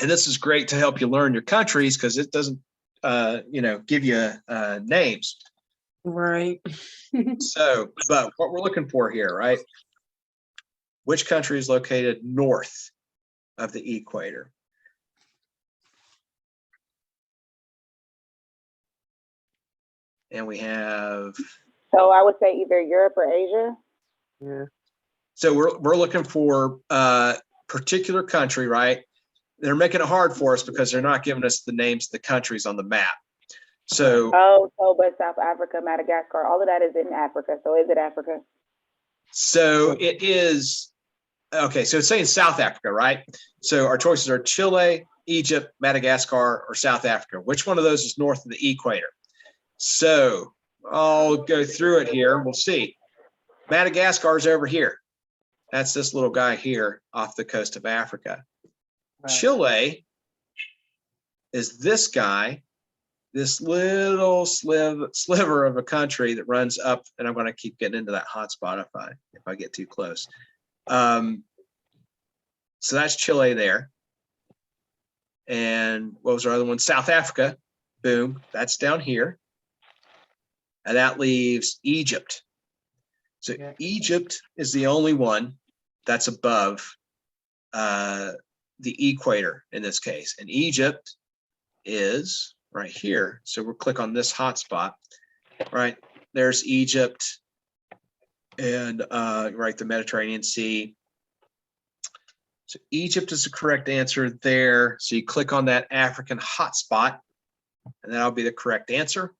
And this is great to help you learn your countries because it doesn't, give you names.
Right.
So, but what we're looking for here, right? Which country is located north of the equator? And we have.
So I would say either Europe or Asia.
Yeah.
So we're looking for a particular country, right? They're making it hard for us because they're not giving us the names of the countries on the map. So.
But South Africa, Madagascar, all of that is in Africa. So is it Africa?
So it is. Okay, so it's saying South Africa, right? So our choices are Chile, Egypt, Madagascar, or South Africa. Which one of those is north of the equator? So I'll go through it here. We'll see. Madagascar is over here. That's this little guy here off the coast of Africa. Right. Chile is this guy, this little sliver of a country that runs up, and I'm going to keep getting into that hotspot if I get too close. So that's Chile there. And what was our other one? South Africa. Boom. That's down here. And that leaves Egypt. So yeah. Egypt is the only one that's above the equator in this case. And Egypt is right here. So we'll click on this hotspot. Right. There's Egypt and right, the Mediterranean Sea. So Egypt is the correct answer there. So you click on that African hotspot, and that'll be the correct answer.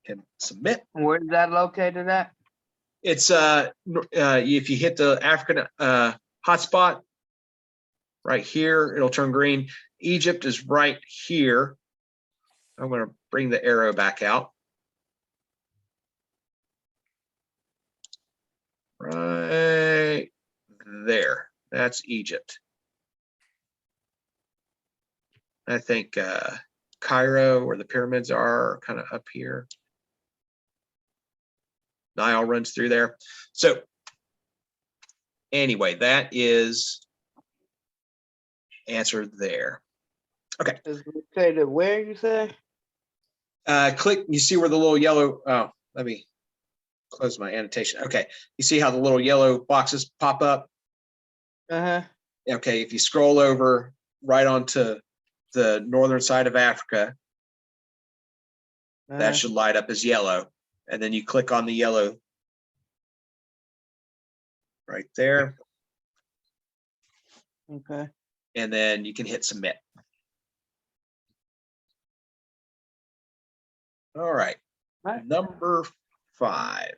And submit.
Where's that located at?
It's if you hit the African hotspot right here, it'll turn green. Egypt is right here. I'm going to bring the arrow back out. Right there. That's Egypt. I think Cairo, where the pyramids are kind of up here. Nile runs through there. So anyway, that is answer there. Okay.
Is located where, you say?
Click, you see where the little yellow, oh, let me close my annotation. Okay. You see how the little yellow boxes pop up?
Uh-huh.
Okay, if you scroll over right onto the northern side of Africa, that should light up as yellow. And then you click on the yellow right there.
Okay.
And then you can hit submit. All right.
Right.
Number 5.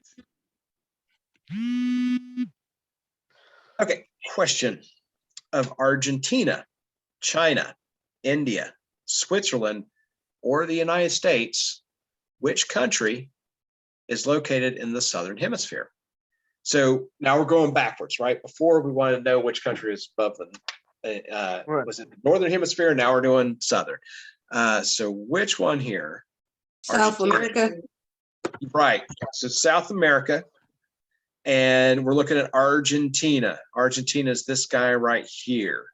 Okay, question of Argentina, China, India, Switzerland, or the United States, which country is located in the Southern Hemisphere? So now we're going backwards, right? Before we wanted to know which country is above them.
Right.
Was it the Northern Hemisphere? Now we're doing Southern. So which one here?
South America.
Right. So South America. And we're looking at Argentina. Argentina is this guy right here.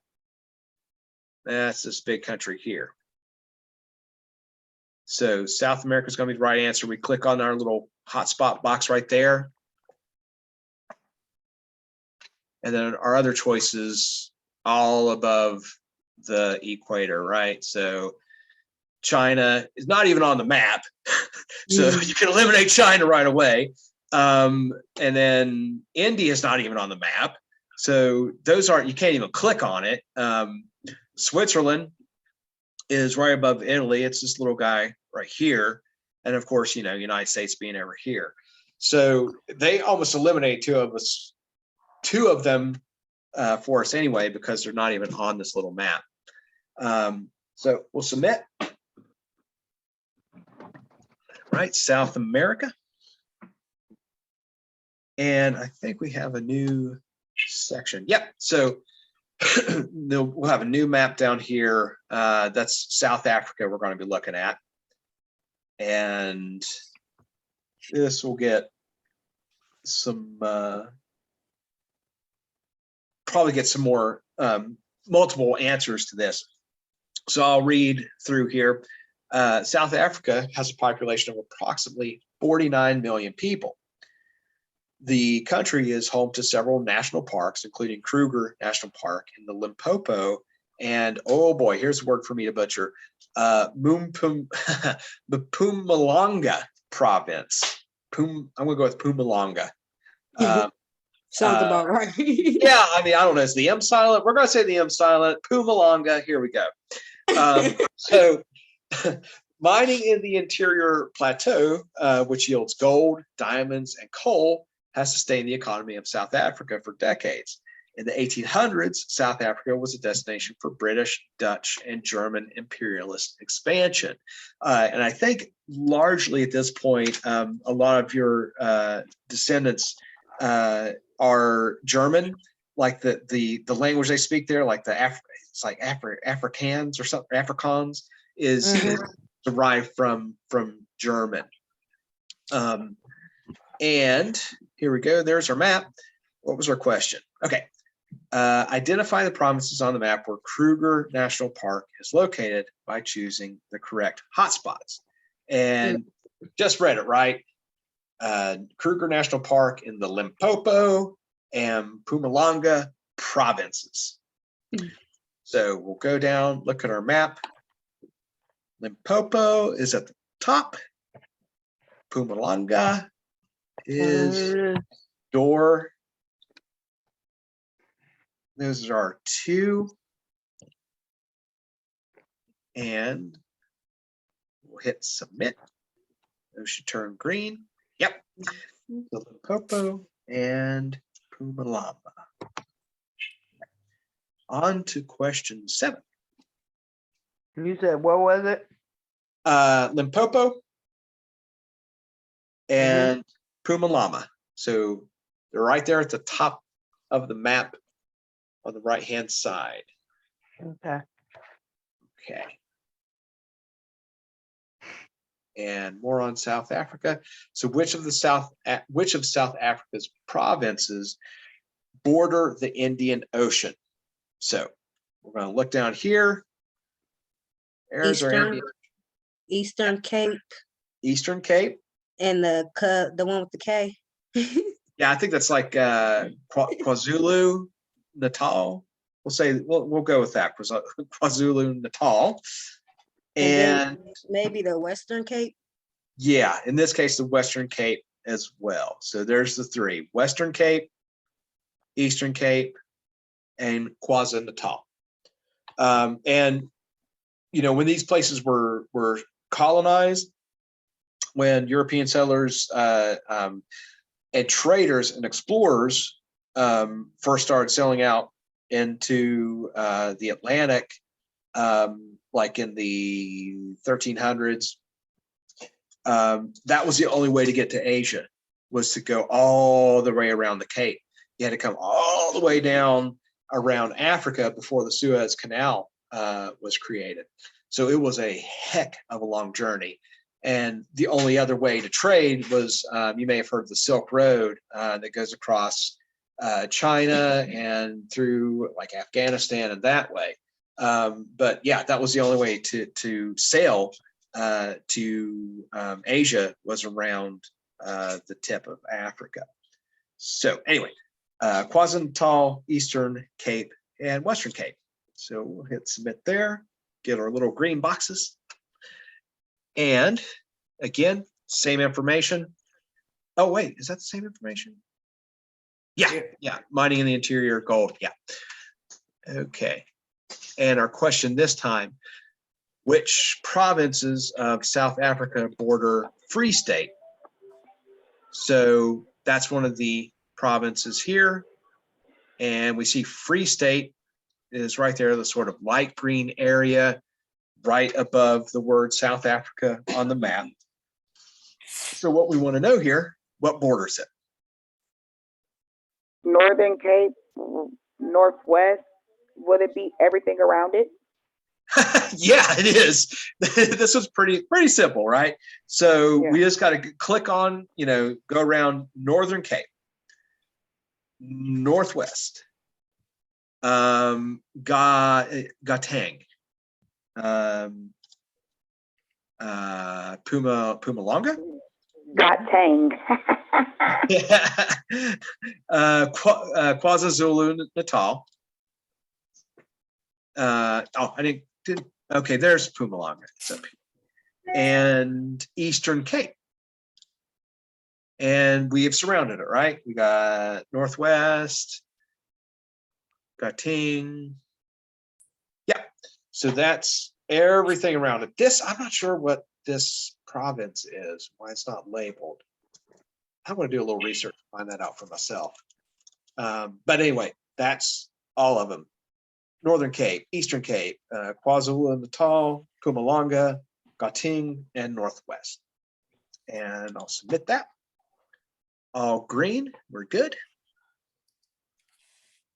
That's this big country here. So South America is going to be the right answer. We click on our little hotspot box right there. And then our other choices all above the equator, right? So China is not even on the map. So you can eliminate China right away. And then India is not even on the map. So those aren't, you can't even click on it. Switzerland is right above Italy. It's this little guy right here. And of course, you know, United States being over here. So they almost eliminate two of them for us anyway, because they're not even on this little map. So we'll submit. Right, South America. And I think we have a new section. Yep, so we'll have a new map down here. That's South Africa we're going to be looking at. And this will get some, probably get some more multiple answers to this. So I'll read through here. South Africa has a population of approximately 49 million people. The country is home to several national parks, including Kruger National Park in the Limpopo, and oh boy, here's a word for me to butcher, Mpumalanga province. I'm gonna go with Mpumalanga.
Sounds about right.
Yeah, I mean, I don't know, is the M silent? We're gonna say the M silent. Mpumalanga, here we go. So mining in the interior plateau, which yields gold, diamonds, and coal, has sustained the economy of South Africa for decades. In the 1800s, South Africa was a destination for British, Dutch, and German imperialist expansion. And I think largely at this point, a lot of your descendants are German, like the language they speak there, like it's like Afrikaans or something, Afrikaans is derived from German. And here we go. There's our map. What was our question? Okay. Identify the provinces on the map where Kruger National Park is located by choosing the correct hotspots. And just read it, right? Kruger National Park in the Limpopo and Mpumalanga provinces. So we'll go down, look at our map. Limpopo is at the top. Mpumalanga is door. Those are our two. And we'll hit submit. Those should turn green. Yep. Limpopo and Mpumalanga. On to question 7.
You said, what was it?
Limpopo and Mpumalanga. So they're right there at the top of the map on the right-hand side.
Okay.
Okay. And more on South Africa. So which of South Africa's provinces border the Indian Ocean? So we're going to look down here. There's our Indian
Eastern Cape.
Eastern Cape.
And the one with the K.
Yeah, I think that's like KwaZulu Natal. We'll say we'll go with that. KwaZulu Natal. And
maybe the Western Cape.
Yeah, in this case, the Western Cape as well. So there's the 3: Western Cape, Eastern Cape, and KwaZulu Natal. And you know, when these places were colonized, when European settlers and traders and explorers first started sailing out into the Atlantic, like in the 1300s, that was the only way to get to Asia, was to go all the way around the Cape. You had to come all the way down around Africa before the Suez Canal was created. So it was a heck of a long journey. And the only other way to trade was, you may have heard of the Silk Road that goes across China and through like Afghanistan and that way. But yeah, that was the only way to sail to Asia, was around the tip of Africa. So anyway, KwaZulu-Natal, Eastern Cape, and Western Cape. So we'll hit submit there, get our little green boxes. And again, same information. Oh, wait, is that the same information? Yeah, mining in the interior, gold, yeah. Okay, and our question this time: which provinces of South Africa border Free State? So that's one of the provinces here. And we see Free State is right there, the sort of light green area right above the word South Africa on the map. So what we want to know here, what borders it?
Northern Cape, Northwest. Would it be everything around it?
Yeah, it is. This was pretty simple, right? So we just got to click on, go around Northern Cape, Northwest, Gauteng, Pumalonga,
Gauteng.
KwaZulu Natal. Okay, there's Pumalonga. It's up here. And Eastern Cape. And we have surrounded it, right? We got Northwest, Gauteng. Yeah, so that's everything around it. This, I'm not sure what this province is, why it's not labeled. I'm going to do a little research to find that out for myself. But anyway, that's all of them. Northern Cape, Eastern Cape, KwaZulu-Natal, Pumalonga, Gauteng, and Northwest. And I'll submit that. All green, we're good.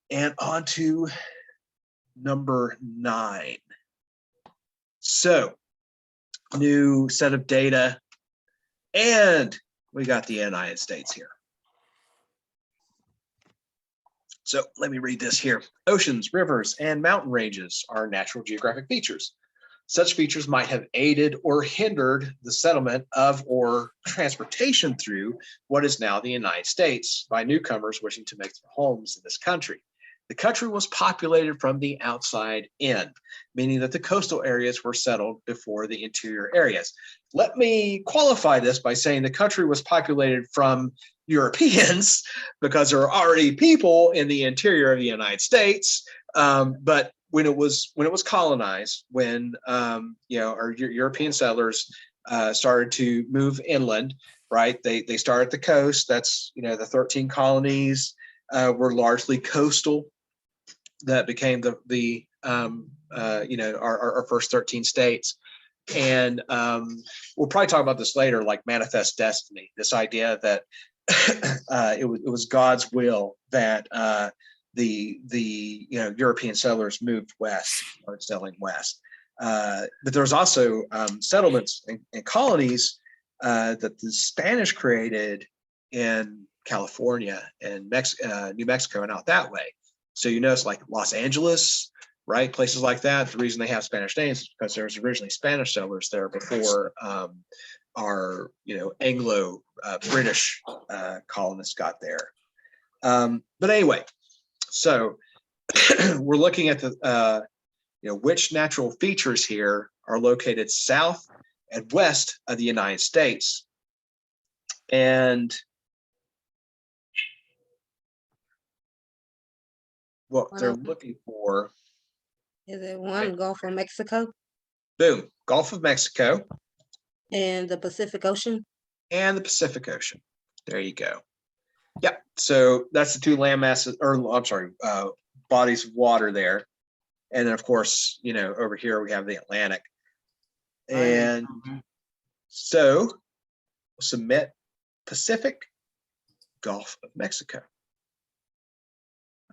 And on to number 9. So, new set of data, and we got the United States here. So let me read this here. Oceans, rivers, and mountain ranges are natural geographic features. Such features might have aided or hindered the settlement of or transportation through what is now the United States by newcomers wishing to make their homes in this country. The country was populated from the outside in, meaning that the coastal areas were settled before the interior areas. Let me qualify this by saying the country was populated from Europeans because there are already people in the interior of the United States. But when it was colonized, when our European settlers started to move inland, right? They started at the coast. That's the 13 colonies were largely coastal. That became our first 13 states. And we'll probably talk about this later, like manifest destiny, this idea that it was God's will that the European settlers moved west, started settling west. But there's also settlements and colonies that the Spanish created in California and New Mexico and out that way. So it's like Los Angeles, right? Places like that. The reason they have Spanish names is because there was originally Spanish settlers there before our Anglo British colonists got there. But anyway, so we're looking at the which natural features here are located south and west of the United States. And what they're looking for.
Is it one, Gulf of Mexico
Boom, Gulf of Mexico.
and the Pacific Ocean?
And the Pacific Ocean. There you go. Yep. So that's the two land masses, bodies of water there. And then, of course, over here we have the Atlantic. And so we'll submit Pacific, Gulf of Mexico.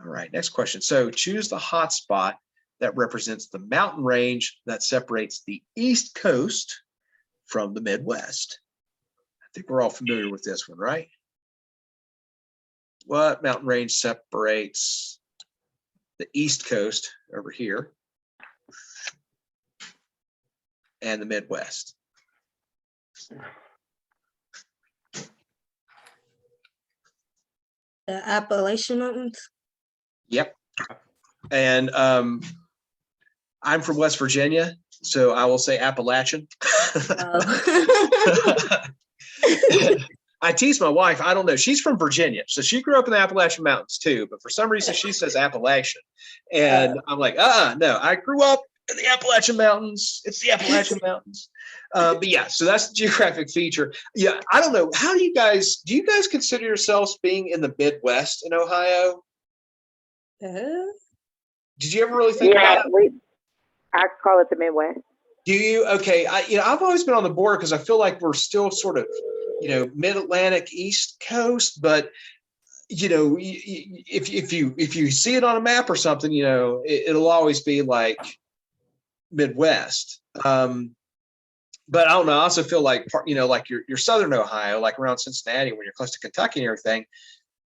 All right, next question. So choose the hotspot that represents the mountain range that separates the East Coast from the Midwest. I think we're all familiar with this one, right? What mountain range separates the East Coast over here and the Midwest?
The Appalachian Mountains?
Yep. And I'm from West Virginia, so I will say Appalachian.
Oh.
I tease my wife. I don't know. She's from Virginia, so she grew up in the Appalachian Mountains too. But for some reason, she says Appalachian, and I'm like, no. I grew up in the Appalachian Mountains. It's the Appalachian Mountains. But yeah, so that's the geographic feature. Yeah, I don't know. How do you guys consider yourselves being in the Midwest in Ohio? Did you ever really think
Yeah,
about it?
I call it the Midwest.
Do you? Okay. I've always been on the border because I feel like we're still sort of, mid-Atlantic East Coast, but if you see it on a map or something, it'll always be like Midwest. But I don't know. I also feel like like your Southern Ohio, like around Cincinnati, when you're close to Kentucky and everything.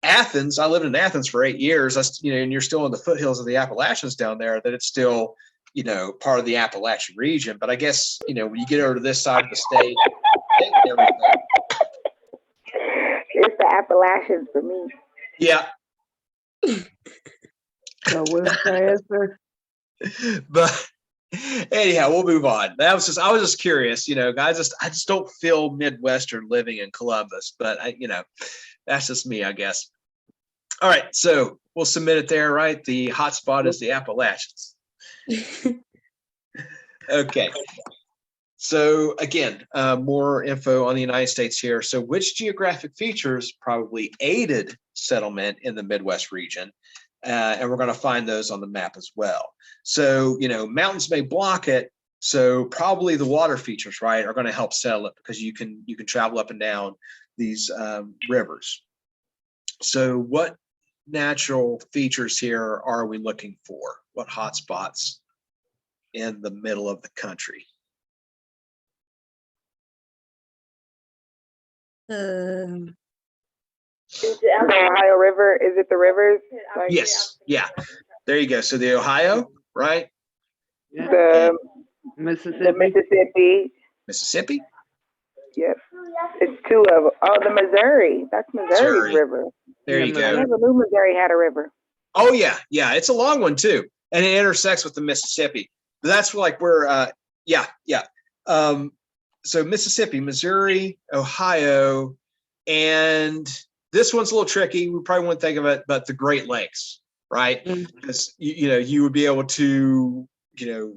Athens, I lived in Athens for 8 years. And you're still in the foothills of the Appalachians down there. That it's still, part of the Appalachian region. But I guess when you get over to this side of the state, everything.
It's the Appalachians for me.
Yeah.
So what's the answer?
But anyhow, we'll move on. I was just curious, guys. I just don't feel Midwestern living in Columbus, but that's just me, I guess. All right, so we'll submit it there, right? The hotspot is the Appalachians. Okay. So again, more info on the United States here. So which geographic features probably aided settlement in the Midwest region? And we're going to find those on the map as well. So, mountains may block it. So probably the water features, right, are going to help settle it because you can travel up and down these rivers. So what natural features here are we looking for? What hotspots in the middle of the country?
Is it the Ohio River? Is it the rivers? Like
Yes. Yeah. There you go. So the Ohio, right?
the
Mississippi.
Mississippi.
Yep. It's two of them. Oh, the Missouri. That's Missouri's
Missouri.
river.
There you
I
go.
never knew Missouri had a river.
Oh yeah. Yeah. It's a long one too. And it intersects with the Mississippi. But that's like where, yeah. So Mississippi, Missouri, Ohio, and this one's a little tricky. We probably wouldn't think of it, but the Great Lakes, right? Because you would be able to go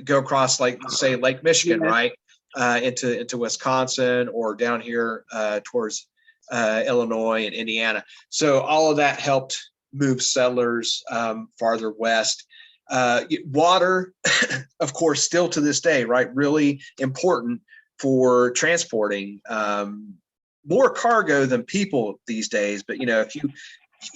across, like say Lake Michigan, right, into Wisconsin or down here towards Illinois and Indiana. So all of that helped move settlers farther west. Water, of course, still to this day, right, really important for transporting more cargo than people these days. But if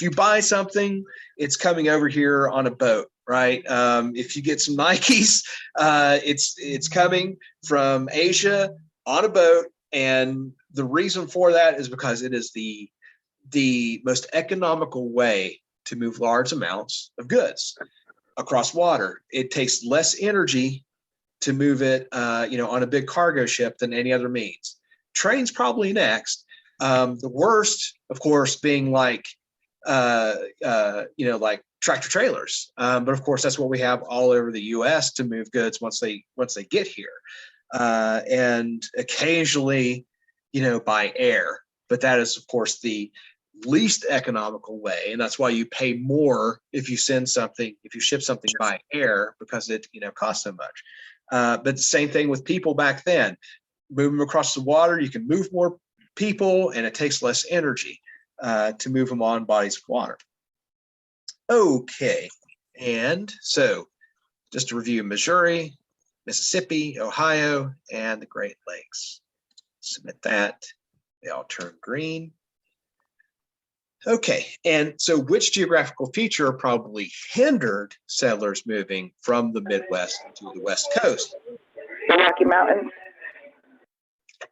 you buy something, it's coming over here on a boat, right? If you get some Nikes, it's coming from Asia on a boat, and the reason for that is because it is the most economical way to move large amounts of goods across water. It takes less energy to move it, on a big cargo ship than any other means. Trains probably next. The worst, of course, being like tractor trailers. But of course, that's what we have all over the U.S. to move goods once they get here, and occasionally, by air. But that is, of course, the least economical way, and that's why you pay more if you ship something by air, because it costs so much. But the same thing with people back then. Moving across the water, you can move more people, and it takes less energy to move them on bodies of water. Okay, and so just to review: Missouri, Mississippi, Ohio, and the Great Lakes. Submit that. They all turn green. Okay, and so which geographical feature probably hindered settlers moving from the Midwest to the West Coast?
The Rocky Mountains.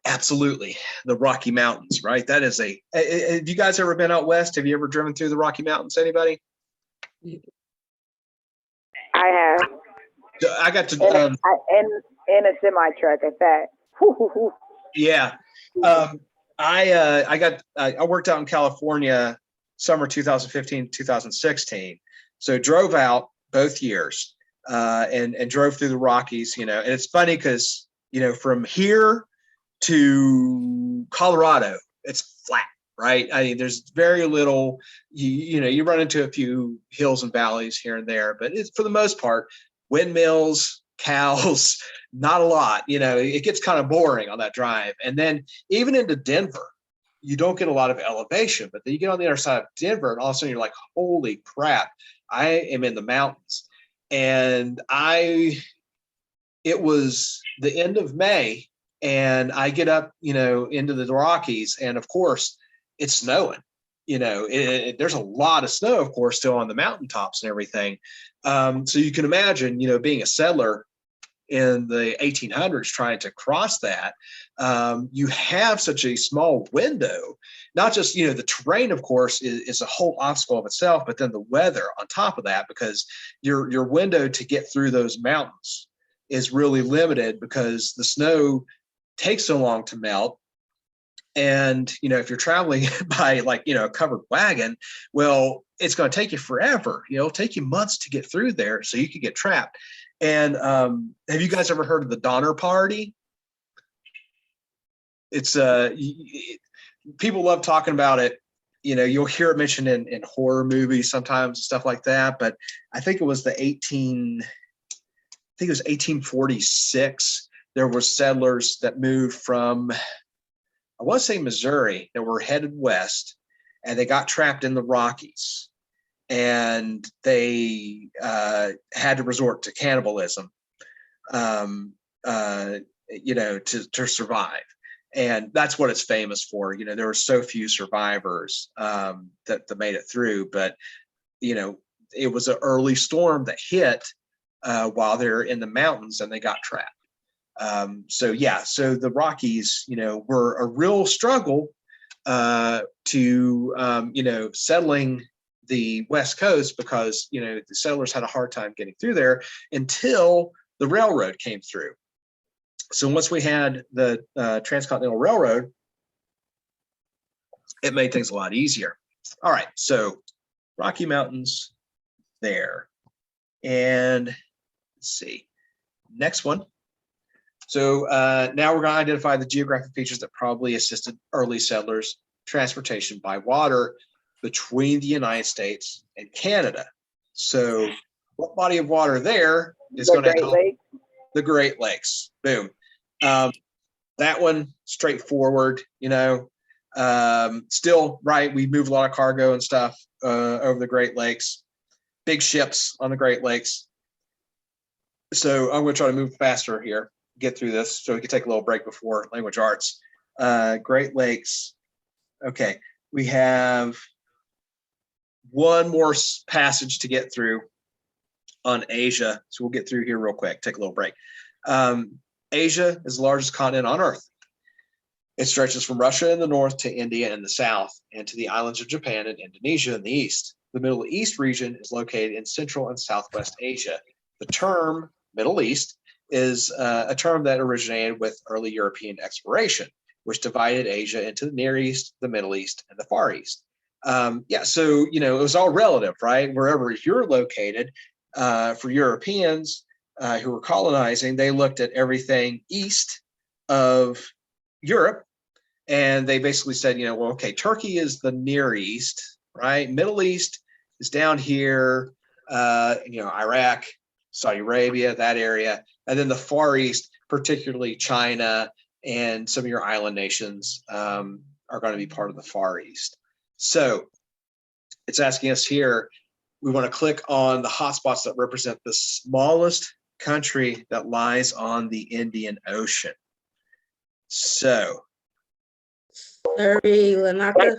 Absolutely, the Rocky Mountains, right? That is have you guys ever been out west? Have you ever driven through the Rocky Mountains? Anybody?
I have.
I got to.
In a semi truck at that.
Yeah, I worked out in California summer 2015, 2016. So drove out both years and drove through the Rockies, and it's funny because, from here to Colorado, it's flat, right? I mean, there's very little, you run into a few hills and valleys here and there, but it's for the most part, windmills, cows, not a lot, it gets kind of boring on that drive. And then even into Denver, you don't get a lot of elevation, but then you get on the other side of Denver and all of a sudden you're like, holy crap, I am in the mountains. And it was the end of May and I get up, into the Rockies and of course it's snowing, there's a lot of snow, of course, still on the mountaintops and everything. So you can imagine, being a settler in the 1800s trying to cross that, you have such a small window, not just, the terrain, of course, is a whole obstacle of itself, but then the weather on top of that, because your window to get through those mountains is really limited because the snow takes so long to melt. And, if you're traveling by a covered wagon, well, it's going to take you forever. It'll take you months to get through there. So you could get trapped. And have you guys ever heard of the Donner Party? It's people love talking about it. You'll hear it mentioned in horror movies sometimes, stuff like that. But I think it was 1846. There were settlers that moved from, I want to say Missouri, that were headed west, and they got trapped in the Rockies. And they had to resort to cannibalism, to survive. And that's what it's famous for. There were so few survivors that made it through. But, it was an early storm that hit while they're in the mountains and they got trapped. So the Rockies, were a real struggle to, settling the West Coast because, the settlers had a hard time getting through there until the railroad came through. So once we had the Transcontinental Railroad, it made things a lot easier. All right, so Rocky Mountains there. And let's see, next one. So now we're going to identify the geographic features that probably assisted early settlers' transportation by water between the United States and Canada. So what body of water there is going to help? The Great Lakes. Boom. That one, straightforward, still, right, we move a lot of cargo and stuff over the Great Lakes, big ships on the Great Lakes. So I'm going to try to move faster here, get through this so we can take a little break before language arts. Great Lakes. Okay, we have one more passage to get through on Asia. So we'll get through here real quick, take a little break. Asia is the largest continent on Earth. It stretches from Russia in the north to India in the south and to the islands of Japan and Indonesia in the east. The Middle East region is located in Central and Southwest Asia. The term Middle East is a term that originated with early European exploration, which divided Asia into the Near East, the Middle East, and the Far East. So, it was all relative, right? Wherever you're located, for Europeans who were colonizing, they looked at everything east of Europe, and they basically said, Turkey is the Near East, right? Middle East is down here, Iraq, Saudi Arabia, that area, and then the Far East, particularly China and some of your island nations, are going to be part of the Far East. So it's asking us here, we want to click on the hotspots that represent the smallest country that lies on the Indian Ocean. So
Lanka.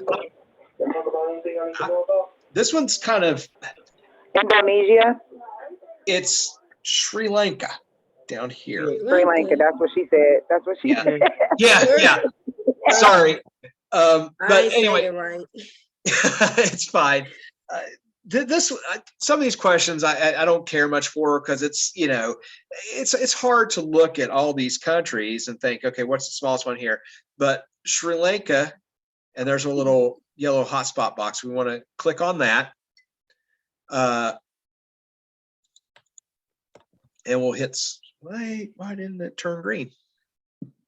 This one's kind of
Indonesia.
It's Sri Lanka down here.
Sri Lanka. That's what she said. That's what she said.
Yeah. Sorry. But anyway,
right.
it's fine. Some of these questions I don't care much for because it's it's hard to look at all these countries and think, okay, what's the smallest one here? But Sri Lanka, and there's a little yellow hotspot box. We want to click on that, and we'll hit. Why didn't it turn green?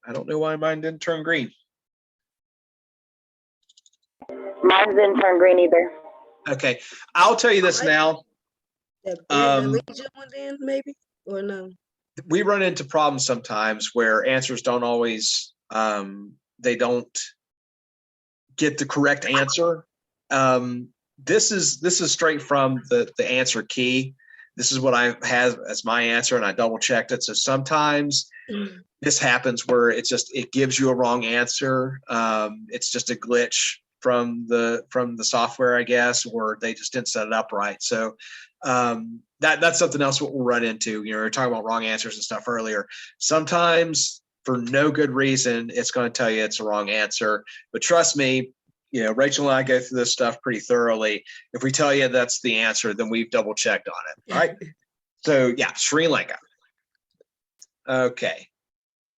I don't know why mine didn't turn green.
Mine didn't turn green either.
Okay, I'll tell you this now.
The Legion one then, maybe, or no?
We run into problems sometimes where answers don't always, they don't get the correct answer. This is straight from the answer key. This is what I have as my answer, and I double checked it. So sometimes this happens where it gives you a wrong answer. It's just a glitch from the software, I guess, or they just didn't set it up right. So that's something else what we'll run into. We were talking about wrong answers and stuff earlier. Sometimes for no good reason, it's going to tell you it's a wrong answer. But trust me, Rachel and I go through this stuff pretty thoroughly. If we tell you that's the answer, then we've double checked on it. All right. So yeah, Sri Lanka. Okay.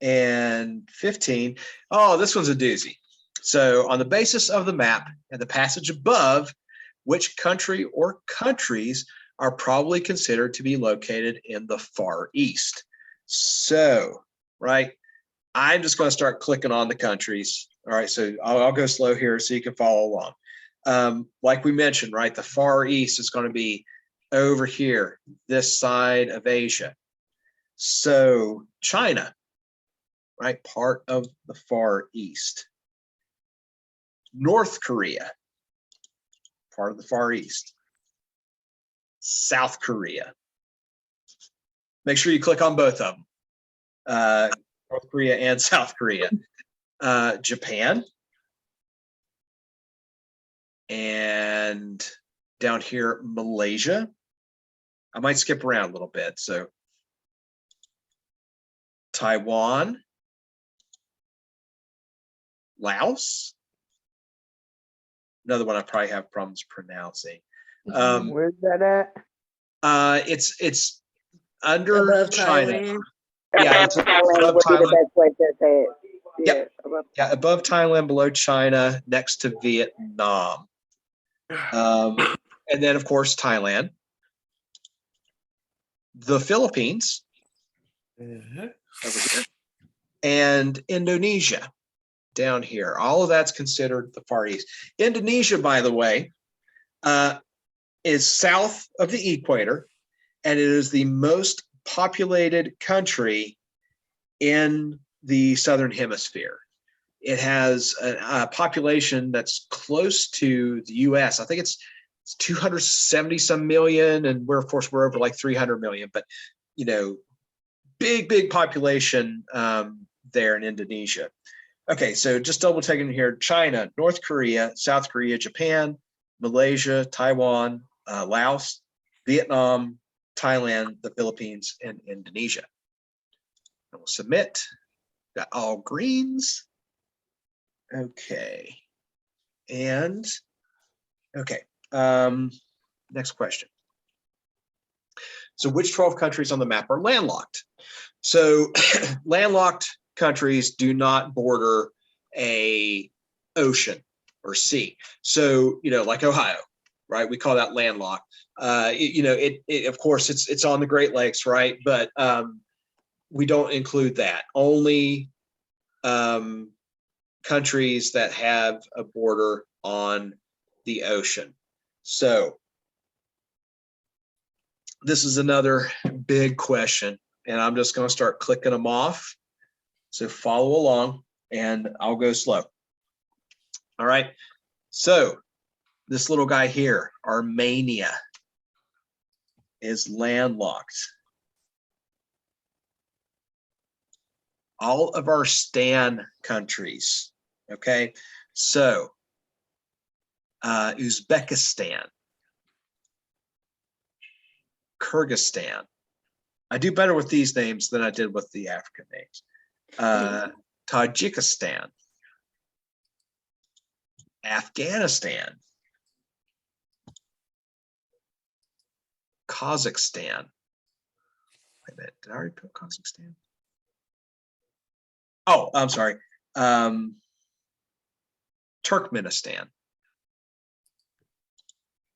And 15. Oh, this one's a doozy. So on the basis of the map and the passage above, which country or countries are probably considered to be located in the Far East? So, right, I'm just going to start clicking on the countries. All right, so I'll go slow here so you can follow along. Like we mentioned, right, the Far East is going to be over here, this side of Asia. So China, right, part of the Far East. North Korea, part of the Far East. South Korea. Make sure you click on both of them. North Korea and South Korea. Japan. And down here, Malaysia. I might skip around a little bit. So Taiwan. Laos. Another one I probably have problems pronouncing.
Where's that at?
It's under
Above
China.
Thailand.
Yeah, it's
Thailand
above
would be
Thailand.
the best way to say it.
Yep.
above-
Yeah, above Thailand, below China, next to Vietnam. And then, of course, Thailand. The Philippines, over here, and Indonesia, down here. All of that's considered the Far East. Indonesia, by the way, is south of the equator, and it is the most populated country in the Southern Hemisphere. It has a population that's close to the US. I think it's 270 some million, and we're over like 300 million, but big population there in Indonesia. Okay, so just double checking here: China, North Korea, South Korea, Japan, Malaysia, Taiwan, Laos, Vietnam, Thailand, the Philippines, and Indonesia. And we'll submit. Got all greens. Okay. And okay. Next question. So which 12 countries on the map are landlocked? So landlocked countries do not border a ocean or sea. So, like Ohio, right? We call that landlocked. It of course it's on the Great Lakes, right? But we don't include that. Only countries that have a border on the ocean. So this is another big question, and I'm just going to start clicking them off. So follow along, and I'll go slow. All right. So this little guy here, Armenia, is landlocked. All of our STAN countries, okay? So Uzbekistan, Kyrgyzstan. I do better with these names than I did with the African names. Tajikistan, Afghanistan, Kazakhstan. Wait a minute, did I already put Kazakhstan? Oh, I'm sorry. Turkmenistan.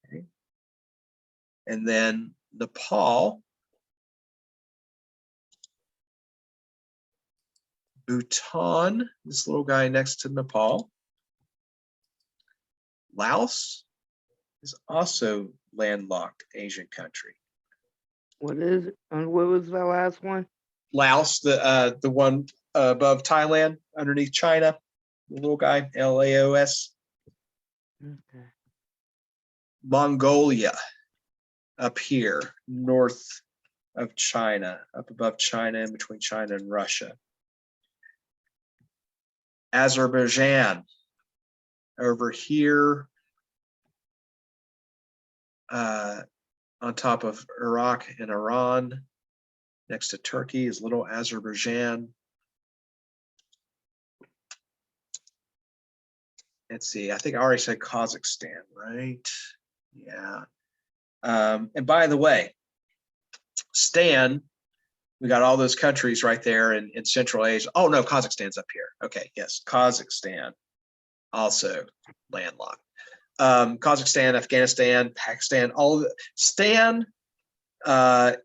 Okay. And then Nepal, Bhutan, this little guy next to Nepal. Laos is also landlocked Asian country.
What is it? And what was the last one?
Laos, the one above Thailand, underneath China, the little guy, Laos.
Okay.
Mongolia, up here, north of China, up above China, in between China and Russia. Azerbaijan, over here, on top of Iraq and Iran, next to Turkey is little Azerbaijan. Let's see, I think I already said Kazakhstan, right? Yeah. And by the way, Stan, we got all those countries right there in Central Asia. Oh no, Kazakhstan's up here. Okay, yes, Kazakhstan, also landlocked. Kazakhstan, Afghanistan, Pakistan, all of the, Stan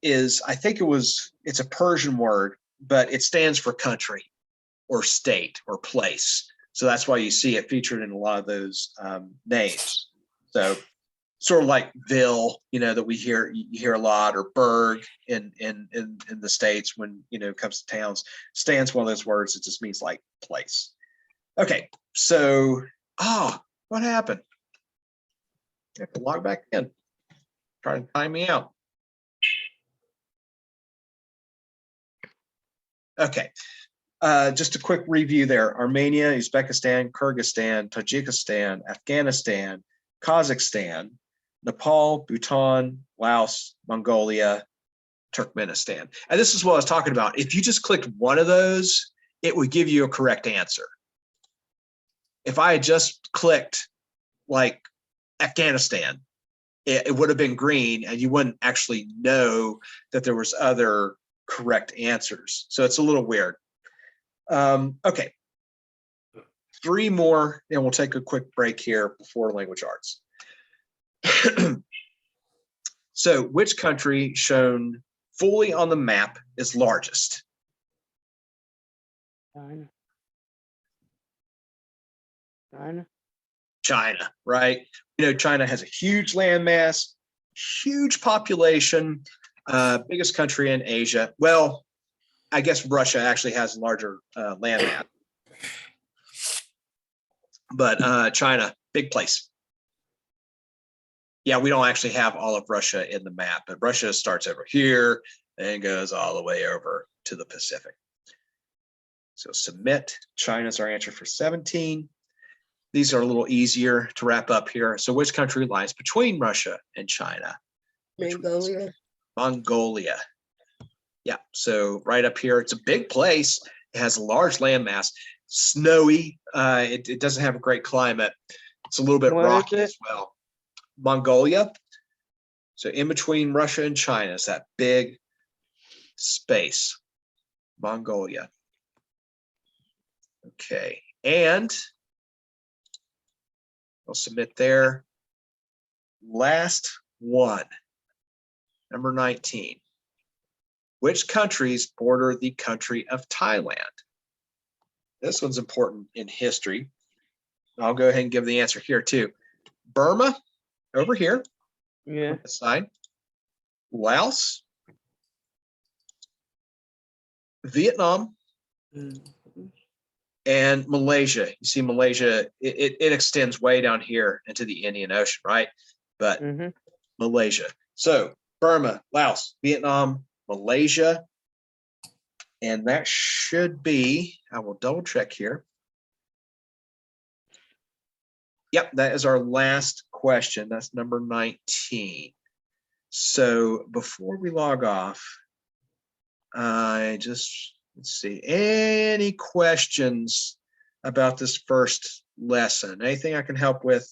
is, I think it's a Persian word, but it stands for country or state or place. So that's why you see it featured in a lot of those names. So sort of like Ville, that you hear a lot, or Berg in the States when it comes to towns. Stan's one of those words that just means like place. Okay, so what happened? I have to log back in. Try to time me out. Okay. Just a quick review there. Armenia, Uzbekistan, Kyrgyzstan, Tajikistan, Afghanistan, Kazakhstan, Nepal, Bhutan, Laos, Mongolia, Turkmenistan. And this is what I was talking about. If you just clicked one of those, it would give you a correct answer. If I had just clicked like Afghanistan, it would have been green and you wouldn't actually know that there was other correct answers. So it's a little weird. Okay, 3 more, and we'll take a quick break here before language arts. So which country shown fully on the map is largest?
China. China.
China, right? China has a huge landmass, huge population, biggest country in Asia. Well, I guess Russia actually has a larger landmass. But China, big place. Yeah, we don't actually have all of Russia in the map, but Russia starts over here and goes all the way over to the Pacific. So submit. China's our answer for 17. These are a little easier to wrap up here. So which country lies between Russia and China?
Mongolia.
Mongolia. Yeah, so right up here, it's a big place. It has a large landmass, snowy. It doesn't have a great climate. It's a little bit
What is
rocky
it?
as well. Mongolia. So in between Russia and China is that big space. Mongolia. Okay, and I'll submit there. Last one, number 19. Which countries border the country of Thailand? This one's important in history. I'll go ahead and give the answer here too. Burma, over here,
Yeah.
on this side. Laos, Vietnam, and Malaysia. You see Malaysia, it extends way down here into the Indian Ocean, right? But Malaysia. So Burma, Laos, Vietnam, Malaysia, and that should be, I will double check here. Yep, that is our last question. That's number 19. So before we log off, let's see, any questions about this first lesson? Anything I can help with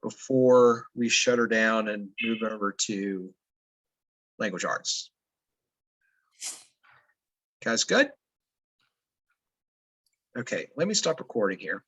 before we shut her down and move over to language arts? Guys, good? Okay, let me stop recording here.